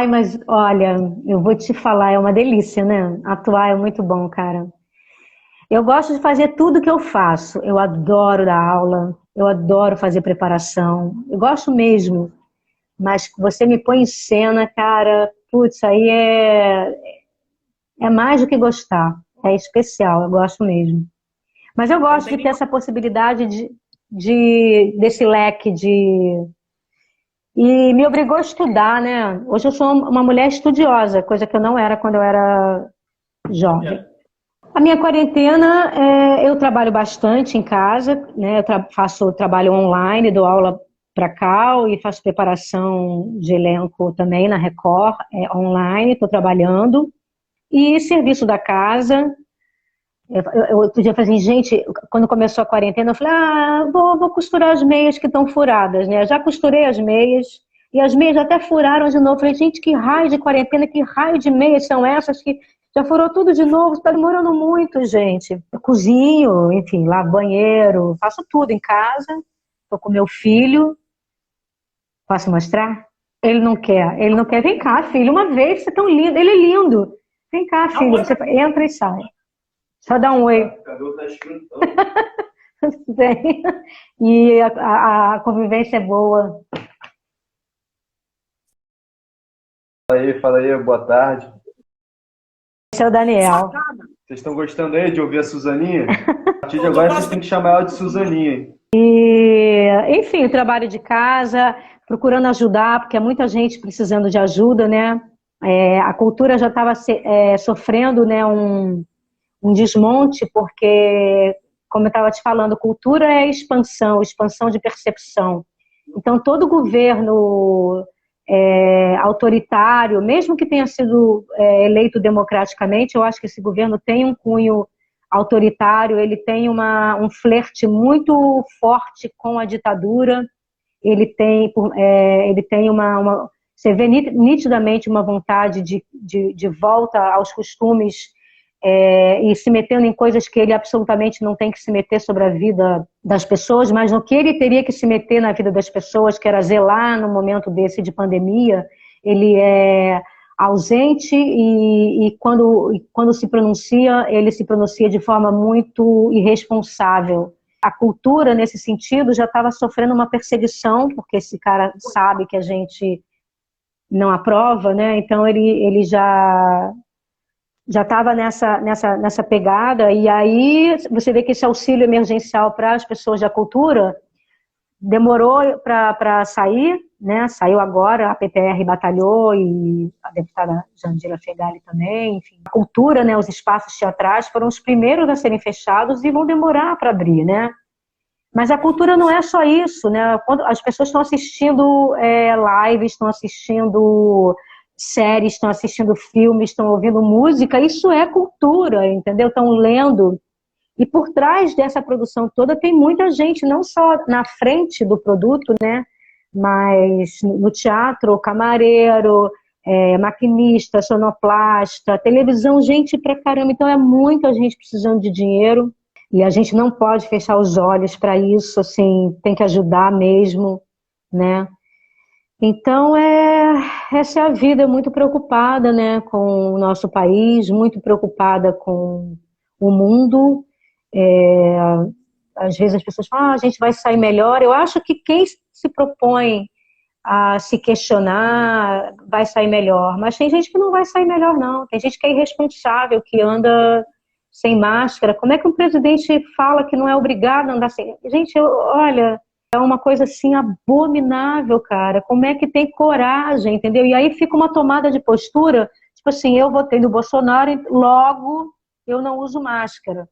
Mas olha, eu vou te falar, é uma delícia, né? Atuar é muito bom, cara. Eu gosto de fazer tudo que eu faço. Eu adoro dar aula, eu adoro fazer preparação. Eu gosto mesmo. Mas você me põe em cena, cara, putz, aí é mais do que gostar. É especial, eu gosto mesmo. Mas eu gosto de ter essa possibilidade desse leque E me obrigou a estudar, né? Hoje eu sou uma mulher estudiosa, coisa que eu não era quando eu era jovem. A minha quarentena, eu trabalho bastante em casa, né? Faço trabalho online, dou aula para Cal e faço preparação de elenco também na Record, online, estou trabalhando. E serviço da casa. Eu outro dia falei assim, gente, quando começou a quarentena, eu falei, vou costurar as meias que estão furadas, né? Já costurei as meias, e as meias até furaram de novo. Eu falei, gente, que raio de quarentena, que raio de meias são essas que já furou tudo de novo? Está demorando muito, gente. Eu cozinho, enfim, lavo banheiro, faço tudo em casa. Estou com meu filho. Posso mostrar? Ele não quer. Vem cá, filho, uma vez, você é tão lindo. Ele é lindo. Vem cá, filho, você entra e sai. Só dá um oi. Vem. E a convivência é boa. Fala aí, boa tarde. Esse é o Daniel. Vocês estão gostando aí de ouvir a Suzaninha? A partir de agora vocês têm que chamar ela de Suzaninha. E, enfim, o trabalho de casa, procurando ajudar, porque há muita gente precisando de ajuda, né? A cultura já estava sofrendo, né, um desmonte, porque, como eu estava te falando, cultura é expansão de percepção. Então, todo governo autoritário, mesmo que tenha sido eleito democraticamente, eu acho que esse governo tem um cunho autoritário, ele tem um flerte muito forte com a ditadura, ele tem você vê nitidamente uma vontade de volta aos costumes e se metendo em coisas que ele absolutamente não tem que se meter sobre a vida das pessoas, mas no que ele teria que se meter na vida das pessoas, que era zelar no momento desse de pandemia, ele é ausente e quando se pronuncia, ele se pronuncia de forma muito irresponsável. A cultura, nesse sentido, já estava sofrendo uma perseguição, porque esse cara sabe que a gente não aprova, né? Então ele já estava nessa pegada, e aí você vê que esse auxílio emergencial para as pessoas da cultura demorou para sair, né? Saiu agora, a PTR batalhou e a deputada Jandira Fegali também. Enfim, a cultura, né? Os espaços teatrais foram os primeiros a serem fechados e vão demorar para abrir, né? Mas a cultura não é só isso, né? Quando as pessoas estão assistindo lives, estão assistindo séries, estão assistindo filmes, estão ouvindo música, isso é cultura, entendeu? Estão lendo. E por trás dessa produção toda tem muita gente, não só na frente do produto, né? Mas no teatro, camareiro, maquinista, sonoplasta, televisão, gente pra caramba. Então é muita gente precisando de dinheiro. E a gente não pode fechar os olhos para isso, assim, tem que ajudar mesmo, né? Então, essa é a vida, muito preocupada, né, com o nosso país, muito preocupada com o mundo. Às vezes as pessoas falam, a gente vai sair melhor. Eu acho que quem se propõe a se questionar vai sair melhor, mas tem gente que não vai sair melhor, não. Tem gente que é irresponsável, que anda sem máscara. Como é que um presidente fala que não é obrigado a andar sem... Gente, olha, é uma coisa assim abominável, cara. Como é que tem coragem, entendeu? E aí fica uma tomada de postura, tipo assim, eu votei no Bolsonaro, logo eu não uso máscara.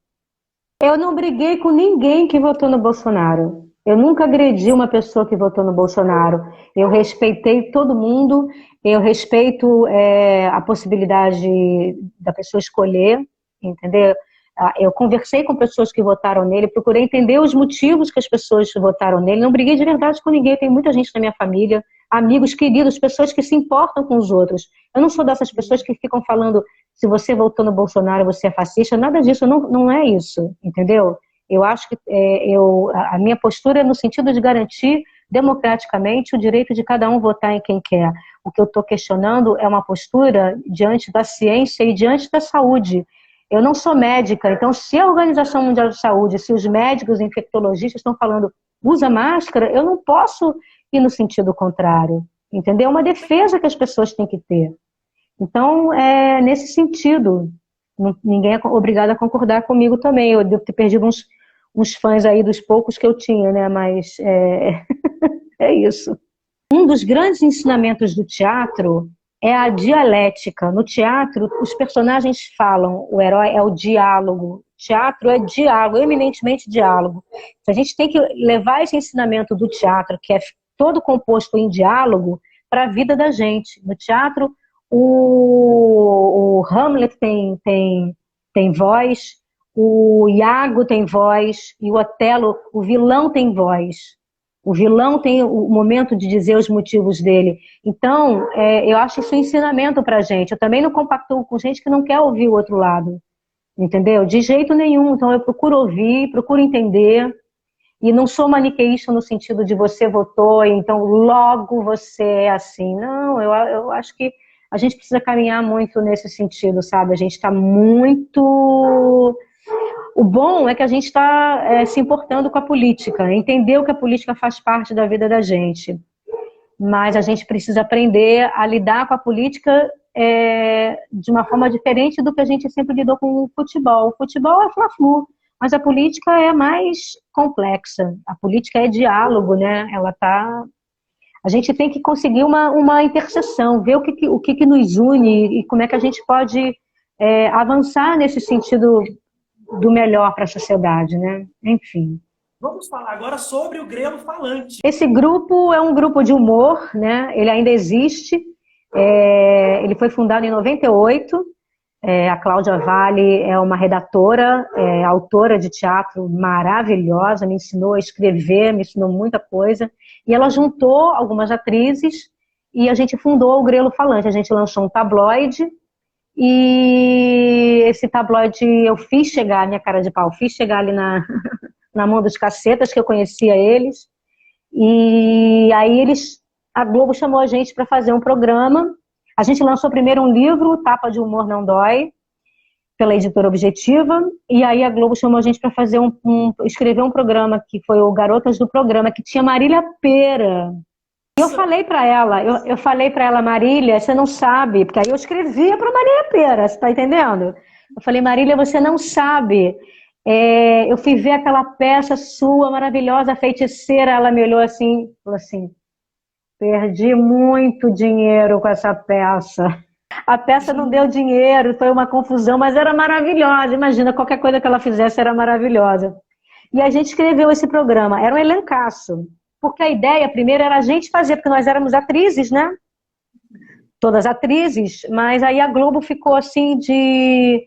Eu não briguei com ninguém que votou no Bolsonaro. Eu nunca agredi uma pessoa que votou no Bolsonaro. Eu respeitei todo mundo, eu respeito a possibilidade da pessoa escolher, entendeu? Eu conversei com pessoas que votaram nele, procurei entender os motivos que as pessoas votaram nele. Não briguei de verdade com ninguém. Tem muita gente na minha família, amigos queridos, pessoas que se importam com os outros. Eu não sou dessas pessoas que ficam falando se você votou no Bolsonaro, você é fascista. Nada disso, não é isso, entendeu? Eu acho que a minha postura é no sentido de garantir democraticamente o direito de cada um votar em quem quer. O que eu estou questionando é uma postura diante da ciência e diante da saúde. Eu não sou médica, então se a Organização Mundial de Saúde, se os médicos infectologistas estão falando usa máscara, eu não posso ir no sentido contrário, entendeu? É uma defesa que as pessoas têm que ter. Então, nesse sentido, ninguém é obrigado a concordar comigo também. Eu devo ter perdido uns fãs aí dos poucos que eu tinha, né? Mas é isso. Um dos grandes ensinamentos do teatro é a dialética. No teatro, os personagens falam, o herói é o diálogo. Teatro é diálogo, eminentemente diálogo. A gente tem que levar esse ensinamento do teatro, que é todo composto em diálogo, para a vida da gente. No teatro, o Hamlet tem voz, o Iago tem voz, e o Otelo, o vilão tem voz. O vilão tem o momento de dizer os motivos dele. Então, eu acho isso um ensinamento pra gente. Eu também não compactuo com gente que não quer ouvir o outro lado. Entendeu? De jeito nenhum. Então, eu procuro ouvir, procuro entender. E não sou maniqueísta no sentido de você votou, então logo você é assim. Não, eu acho que a gente precisa caminhar muito nesse sentido, sabe? A gente está muito... O bom é que a gente está se importando com a política, entendeu que a política faz parte da vida da gente. Mas a gente precisa aprender a lidar com a política de uma forma diferente do que a gente sempre lidou com o futebol. O futebol é fla-flu, mas a política é mais complexa. A política é diálogo, né? A gente tem que conseguir uma interseção, ver o que nos une e como é que a gente pode avançar nesse sentido do melhor para a sociedade, né? Enfim. Vamos falar agora sobre o Grelo Falante. Esse grupo é um grupo de humor, né? Ele ainda existe. Ele foi fundado em 98. A Cláudia Vale é uma redatora, autora de teatro maravilhosa, me ensinou a escrever, me ensinou muita coisa. E ela juntou algumas atrizes e a gente fundou o Grelo Falante. A gente lançou um tabloide. E esse tabloide eu fiz chegar, minha cara de pau, fiz chegar ali na mão dos cacetas, que eu conhecia eles. E aí a Globo chamou a gente para fazer um programa. A gente lançou primeiro um livro, Tapa de Humor Não Dói, pela editora Objetiva. E aí a Globo chamou a gente para fazer escrever um programa, que foi o Garotas do Programa, que tinha Marília Pêra. E eu falei para ela, Marília, você não sabe, porque aí eu escrevia para Marília Pêra, você tá entendendo? Eu falei, Marília, você não sabe. Eu fui ver aquela peça sua maravilhosa, Feiticeira. Ela me olhou assim, falou assim, Perdi muito dinheiro com essa peça. A peça não deu dinheiro, foi uma confusão, mas era maravilhosa. Imagina, qualquer coisa que ela fizesse era maravilhosa. E a gente escreveu esse programa, era um elencaço. Porque a ideia, primeiro, era a gente fazer, porque nós éramos atrizes, né? Todas atrizes, mas aí a Globo ficou assim de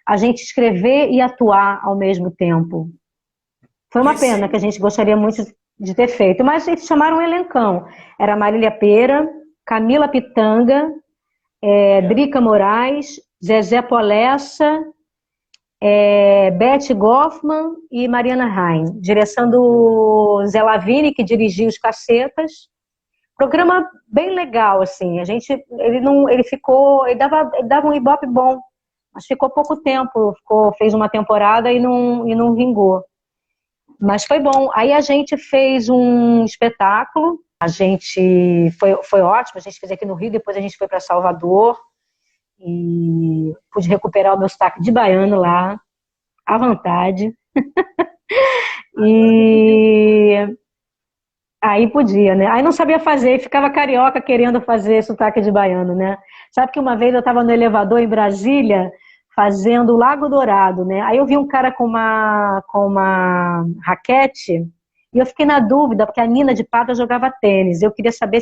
a gente escrever e atuar ao mesmo tempo. Foi uma pena, que a gente gostaria muito de ter feito, mas eles chamaram um elencão. Era Marília Pêra, Camila Pitanga, Drica Moraes, Zezé Polessa, Beth Goffman e Mariana Rain. Direção do Zé Lavini, que dirigiu Os Cacetas. Programa bem legal, assim. Ele dava um ibope bom, mas ficou pouco tempo. Fez uma temporada e não vingou. Mas foi bom. Aí a gente fez um espetáculo. Foi ótimo. A gente fez aqui no Rio, depois a gente foi para Salvador e pude recuperar o meu sotaque de baiano lá, à vontade. E aí podia, né? Aí não sabia fazer, ficava carioca querendo fazer sotaque de baiano, né? Sabe que uma vez eu estava no elevador em Brasília fazendo o Lago Dourado, né? Aí eu vi um cara com uma raquete e eu fiquei na dúvida, porque a Nina de Pada jogava tênis. Eu queria saber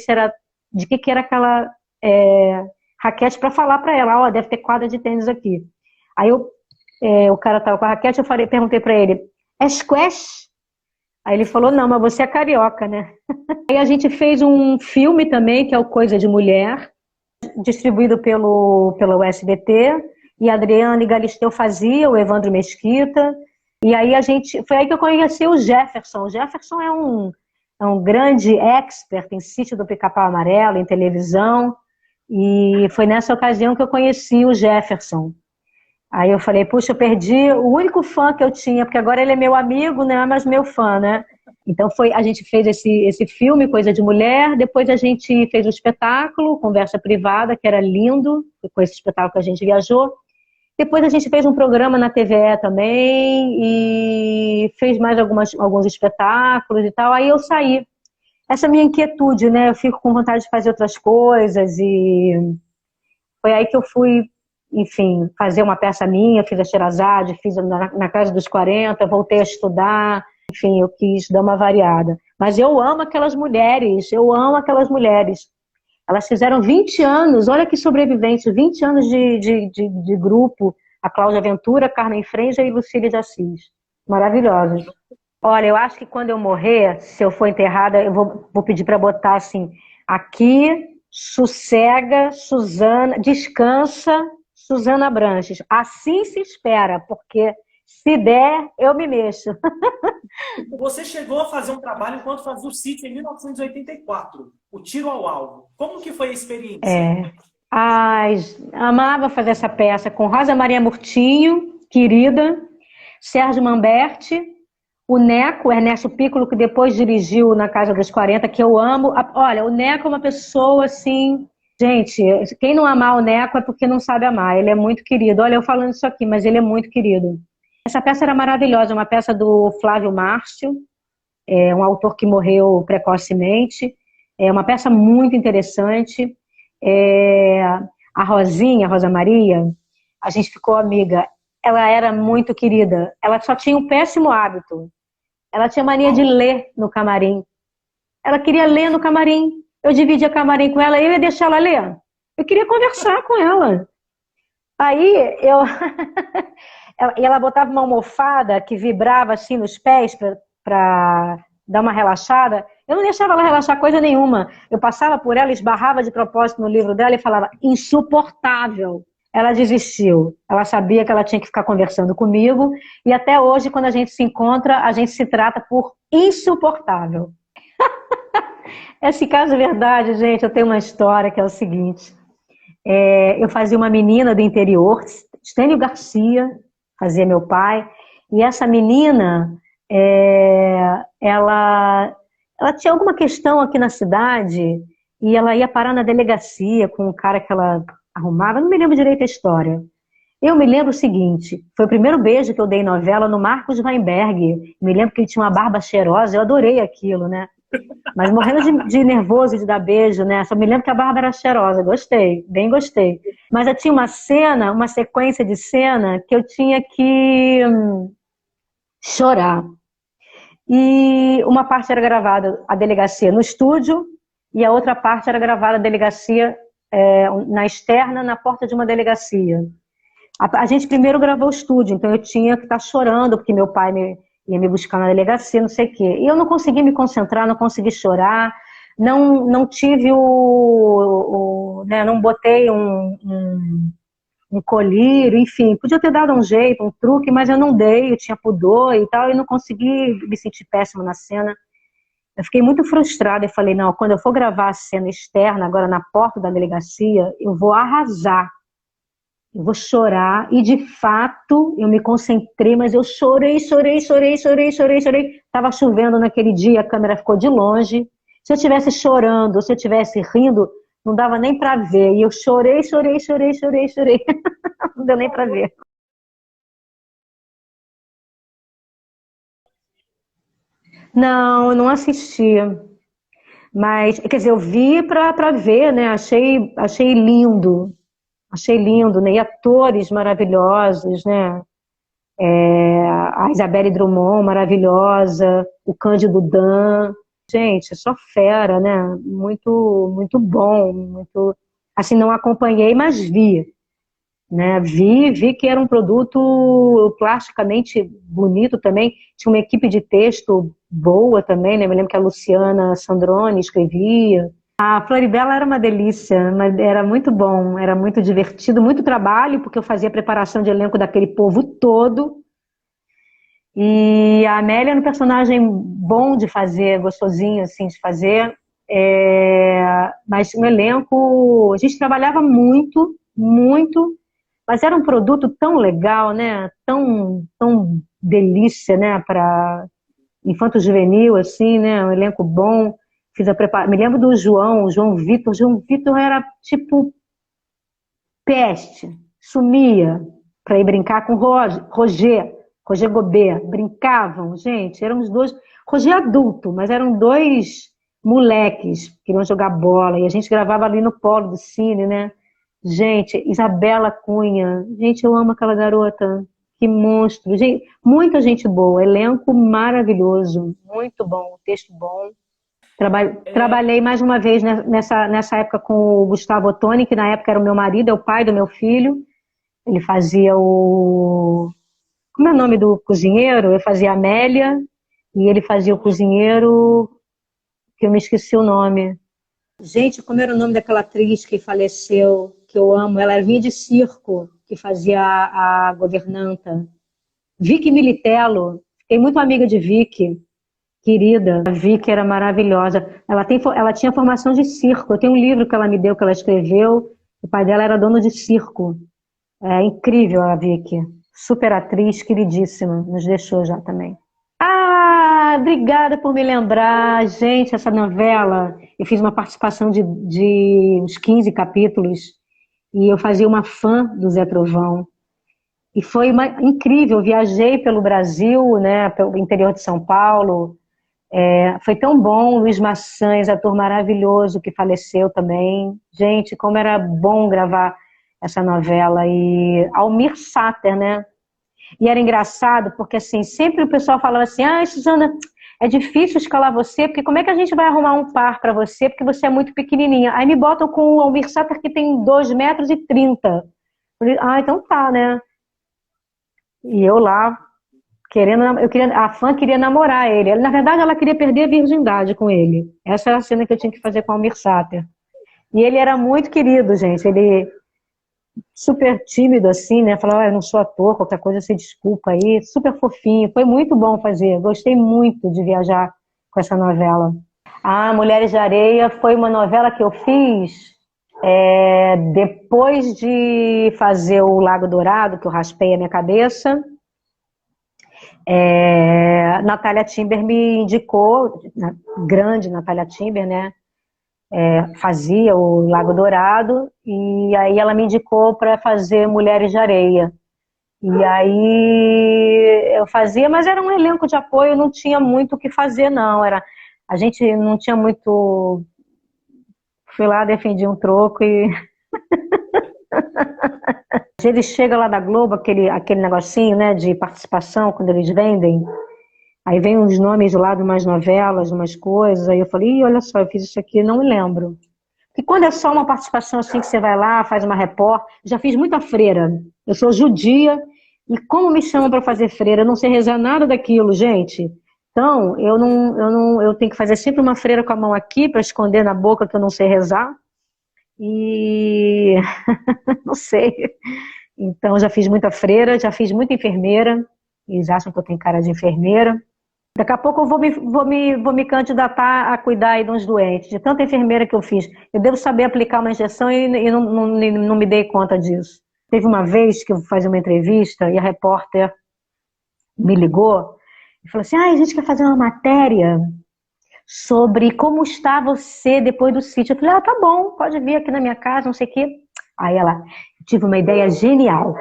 de que era aquela raquete para falar para ela, deve ter quadra de tênis aqui. Aí o cara estava com a raquete, perguntei para ele, é squash? Aí ele falou, não, mas você é carioca, né? Aí a gente fez um filme também, que é o Coisa de Mulher, distribuído pelo SBT, e a Adriane Galisteu fazia, o Evandro Mesquita, e aí foi aí que eu conheci o Jefferson. O Jefferson é um grande expert em Sítio do Pica-Pau Amarelo, em televisão, e foi nessa ocasião que eu conheci o Jefferson. Aí eu falei, puxa, eu perdi o único fã que eu tinha, porque agora ele é meu amigo, não é mais meu fã, né? Então a gente fez esse filme, Coisa de Mulher, depois a gente fez um espetáculo, Conversa Privada, que era lindo, com esse espetáculo que a gente viajou. Depois a gente fez um programa na TVE também, e fez mais alguns espetáculos e tal, aí eu saí. Essa minha inquietude, né? Eu fico com vontade de fazer outras coisas, e foi aí que eu fui, enfim, fazer uma peça minha, fiz a Sherazade, fiz na Casa dos 40, voltei a estudar, enfim, eu quis dar uma variada. Mas eu amo aquelas mulheres. Elas fizeram 20 anos, olha que sobrevivência, 20 anos de grupo, a Cláudia Ventura, Carmen Franja e Lucília de Assis. Maravilhosas. Olha, eu acho que quando eu morrer, se eu for enterrada, eu vou pedir para botar assim, aqui, sossega, Suzana, descansa, Suzana Branches. Assim se espera, porque se der, eu me mexo. Você chegou a fazer um trabalho enquanto fazia o Sítio em 1984, o Tiro ao Alvo. Como que foi a experiência? Ai, amava fazer essa peça com Rosa Maria Murtinho, querida, Sérgio Mamberti, o Neco, o Ernesto Piccolo, que depois dirigiu na Casa dos 40, que eu amo. Olha, o Neco é uma pessoa assim... Gente, quem não amar o Neco é porque não sabe amar. Ele é muito querido. Olha, eu falando isso aqui, mas ele é muito querido. Essa peça era maravilhosa, uma peça do Flávio Márcio, um autor que morreu precocemente. É uma peça muito interessante. A Rosinha, a Rosa Maria, a gente ficou amiga. Ela era muito querida. Ela só tinha um péssimo hábito. Ela tinha mania de ler no camarim. Ela queria ler no camarim. Eu dividia camarim com ela e eu ia deixar ela ler. Eu queria conversar com ela. Aí ela botava uma almofada que vibrava assim nos pés para dar uma relaxada. Eu não deixava ela relaxar coisa nenhuma. Eu passava por ela, esbarrava de propósito no livro dela e falava, insuportável. Ela desistiu. Ela sabia que ela tinha que ficar conversando comigo. E até hoje, quando a gente se encontra, a gente se trata por insuportável. Esse caso é verdade, gente. Eu tenho uma história que é o seguinte. Eu fazia uma menina do interior, Estênio Garcia, fazia meu pai. E essa menina, ela tinha alguma questão aqui na cidade e ela ia parar na delegacia com um cara que ela arrumava. Eu não me lembro direito a história. Eu me lembro o seguinte, foi o primeiro beijo que eu dei em novela no Marcos Weinberg. Me lembro que ele tinha uma barba cheirosa, eu adorei aquilo, né? Mas morrendo de nervoso de dar beijo, né? Só me lembro que a Bárbara era cheirosa, gostei, bem gostei. Mas eu tinha uma cena, uma sequência de cena que eu tinha que chorar. E uma parte era gravada a delegacia no estúdio e a outra parte era gravada a delegacia na externa, na porta de uma delegacia. A gente primeiro gravou o estúdio, então eu tinha que estar chorando, porque meu pai ia me buscar na delegacia, não sei o quê. E eu não consegui me concentrar, não consegui chorar, não tive né, não botei um colírio, enfim, podia ter dado um jeito, um truque, mas eu não dei, eu tinha pudor e tal, e não consegui, me sentir péssima na cena. Eu fiquei muito frustrada e falei, não, quando eu for gravar a cena externa, agora na porta da delegacia, eu vou arrasar. Eu vou chorar, e de fato eu me concentrei, mas eu chorei. Estava chovendo naquele dia, a câmera ficou de longe. Se eu estivesse chorando, se eu estivesse rindo, não dava nem para ver. E eu chorei. Não deu nem para ver. Não, eu não assisti. Mas, quer dizer, eu vi para ver, né? Achei lindo. Achei lindo, né? E atores maravilhosos, né? A Isabelle Drummond, maravilhosa, o Cândido Dan. Gente, só fera, né? Muito, muito bom. Muito... Assim, não acompanhei, mas vi. Né? Vi que era um produto plasticamente bonito também. Tinha uma equipe de texto boa também, né? Me lembro que a Luciana Sandrone escrevia. A Floribela era uma delícia, mas era muito bom, era muito divertido, muito trabalho, porque eu fazia a preparação de elenco daquele povo todo. E a Amélia era um personagem bom de fazer, gostosinho assim de fazer. Mas no elenco, a gente trabalhava muito, muito, mas era um produto tão legal, né? Tão delícia, né? Para infanto-juvenil, assim, né? Um elenco bom. Me lembro do João Vitor. João Vitor era tipo peste, sumia para ir brincar com Roger Gobet. Brincavam, gente, eram os dois. Roger adulto, mas eram dois moleques que queriam jogar bola. E a gente gravava ali no Polo do Cine, né? Gente, Isabela Cunha. Gente, eu amo aquela garota. Que monstro. Gente, muita gente boa. Elenco maravilhoso. Muito bom. Texto bom. Trabalhei mais uma vez nessa época com o Gustavo Ottoni, que na época era o meu marido, é o pai do meu filho. Ele fazia o... Como é o nome do cozinheiro? Eu fazia a Amélia, e ele fazia o cozinheiro, que eu me esqueci o nome. Gente, como era o nome daquela atriz que faleceu, que eu amo? Ela vinha de circo, que fazia a governanta. Vicky Militello. Fiquei muito amiga de Vicky. Querida, a Vicky era maravilhosa. Ela tinha formação de circo. Eu tenho um livro que ela me deu, que ela escreveu. O pai dela era dono de circo. É incrível a Vicky. Super atriz, queridíssima. Nos deixou já também. Ah, obrigada por me lembrar. Gente, essa novela, eu fiz uma participação de uns 15 capítulos e eu fazia uma fã do Zé Trovão. E foi incrível. Eu viajei pelo Brasil, né, pelo interior de São Paulo. Foi tão bom. Luiz Maçãs, ator maravilhoso que faleceu também. Gente, como era bom gravar essa novela. E Almir Sater, né? E era engraçado porque assim, sempre o pessoal falava assim: ah, Suzana, é difícil escalar você, porque como é que a gente vai arrumar um par para você, porque você é muito pequenininha. Aí me botam com o Almir Sater que tem 2,30 m. Ah, então tá, né? E eu lá a fã queria namorar ele. Na verdade, ela queria perder a virgindade com ele. Essa era a cena que eu tinha que fazer com o Almir Sater. E ele era muito querido, gente. Ele super tímido, assim, né? Falava, eu não sou ator, qualquer coisa você desculpa aí. Super fofinho. Foi muito bom fazer. Gostei muito de viajar com essa novela. Ah, Mulheres de Areia foi uma novela que eu fiz depois de fazer o Lago Dourado, que eu raspei a minha cabeça. Natália Timber me indicou, grande Natália Timber, né? Fazia o Lago Dourado, e aí ela me indicou para fazer Mulheres de Areia. E aí eu fazia, mas era um elenco de apoio, não tinha muito o que fazer, não. A gente não tinha muito... Fui lá, defendi um troco e... Eles chegam lá da Globo, aquele negocinho, né, de participação, quando eles vendem. Aí vem uns nomes lá de umas novelas, umas coisas. Aí eu falei, ih, olha só, eu fiz isso aqui, não me lembro. E quando é só uma participação assim, que você vai lá, faz uma repórter... Já fiz muita freira. Eu sou judia. E como me chamam para fazer freira? Eu não sei rezar nada daquilo, gente. Então, eu tenho que fazer sempre uma freira com a mão aqui para esconder na boca que eu não sei rezar. E não sei. Então, já fiz muita freira, já fiz muita enfermeira. Eles acham que eu tenho cara de enfermeira. Daqui a pouco eu vou me candidatar a cuidar aí de uns doentes, de tanta enfermeira que eu fiz. Eu devo saber aplicar uma injeção e não me dei conta disso. Teve uma vez que eu fazia uma entrevista e a repórter me ligou e falou assim, a gente quer fazer uma matéria sobre como está você depois do sítio. Eu falei, tá bom, pode vir aqui na minha casa, não sei o quê. Aí ela, tive uma ideia genial.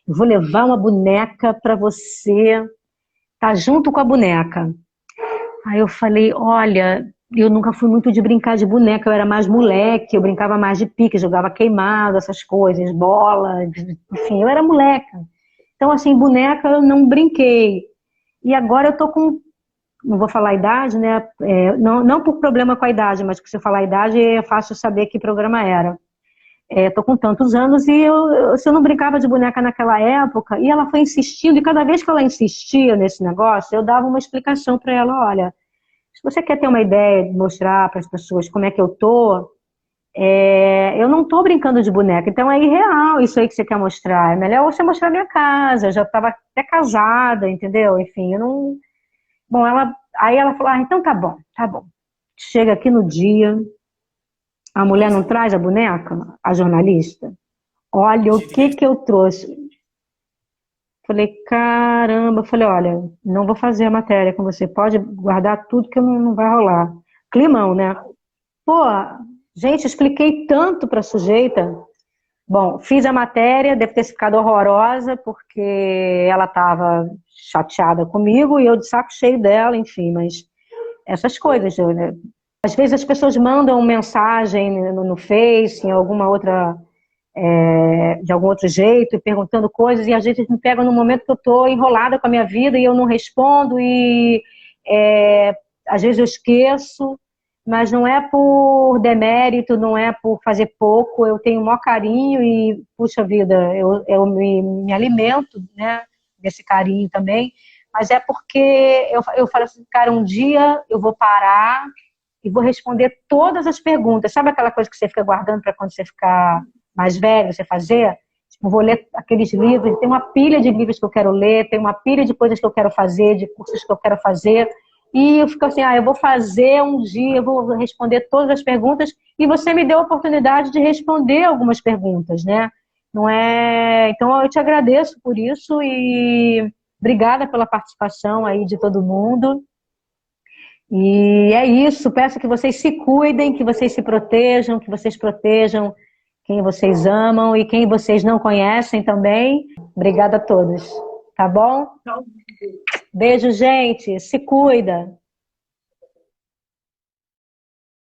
Eu vou levar uma boneca para você estar junto com a boneca. Aí eu falei, olha, eu nunca fui muito de brincar de boneca, eu era mais moleque, eu brincava mais de pique, jogava queimado, essas coisas, bola, enfim, eu era moleca. Então, assim, boneca eu não brinquei. E agora eu tô com, não vou falar a idade, né? Não por problema com a idade, mas porque se eu falar a idade é fácil saber que programa era. Tô com tantos anos e se eu não brincava de boneca naquela época, e ela foi insistindo, e cada vez que ela insistia nesse negócio, eu dava uma explicação para ela, olha, se você quer ter uma ideia de mostrar para as pessoas como é que eu tô, eu não tô brincando de boneca, então é irreal isso aí que você quer mostrar, é melhor você mostrar minha casa, eu já estava até casada, entendeu? Enfim, eu não... Bom, aí ela falou, então tá bom. Chega aqui no dia... A mulher não traz a boneca? A jornalista? Olha o que eu trouxe. Falei, caramba. Falei, olha, não vou fazer a matéria com você. Pode guardar tudo que não vai rolar. Climão, né? Pô, gente, expliquei tanto pra sujeita. Bom, fiz a matéria, deve ter ficado horrorosa, porque ela estava chateada comigo e eu de saco cheio dela, enfim, mas essas coisas, né? Às vezes as pessoas mandam mensagem no Face, em alguma outra, de algum outro jeito, perguntando coisas, e às vezes me pegam no momento que eu estou enrolada com a minha vida e eu não respondo, e às vezes eu esqueço, mas não é por demérito, não é por fazer pouco, eu tenho o maior carinho e, puxa vida, eu me alimento, né, desse carinho também, mas é porque eu falo assim, cara, um dia eu vou parar e vou responder todas as perguntas. Sabe aquela coisa que você fica guardando para quando você ficar mais velho, você fazer? Tipo, vou ler aqueles livros, tem uma pilha de livros que eu quero ler, tem uma pilha de coisas que eu quero fazer, de cursos que eu quero fazer, e eu fico assim, eu vou fazer um dia, eu vou responder todas as perguntas, e você me deu a oportunidade de responder algumas perguntas, né? Não é... Então eu te agradeço por isso e obrigada pela participação aí de todo mundo. E é isso, peço que vocês se cuidem, que vocês se protejam, que vocês protejam quem vocês amam e quem vocês não conhecem também. Obrigada a todos, tá bom? Beijo, gente, se cuida.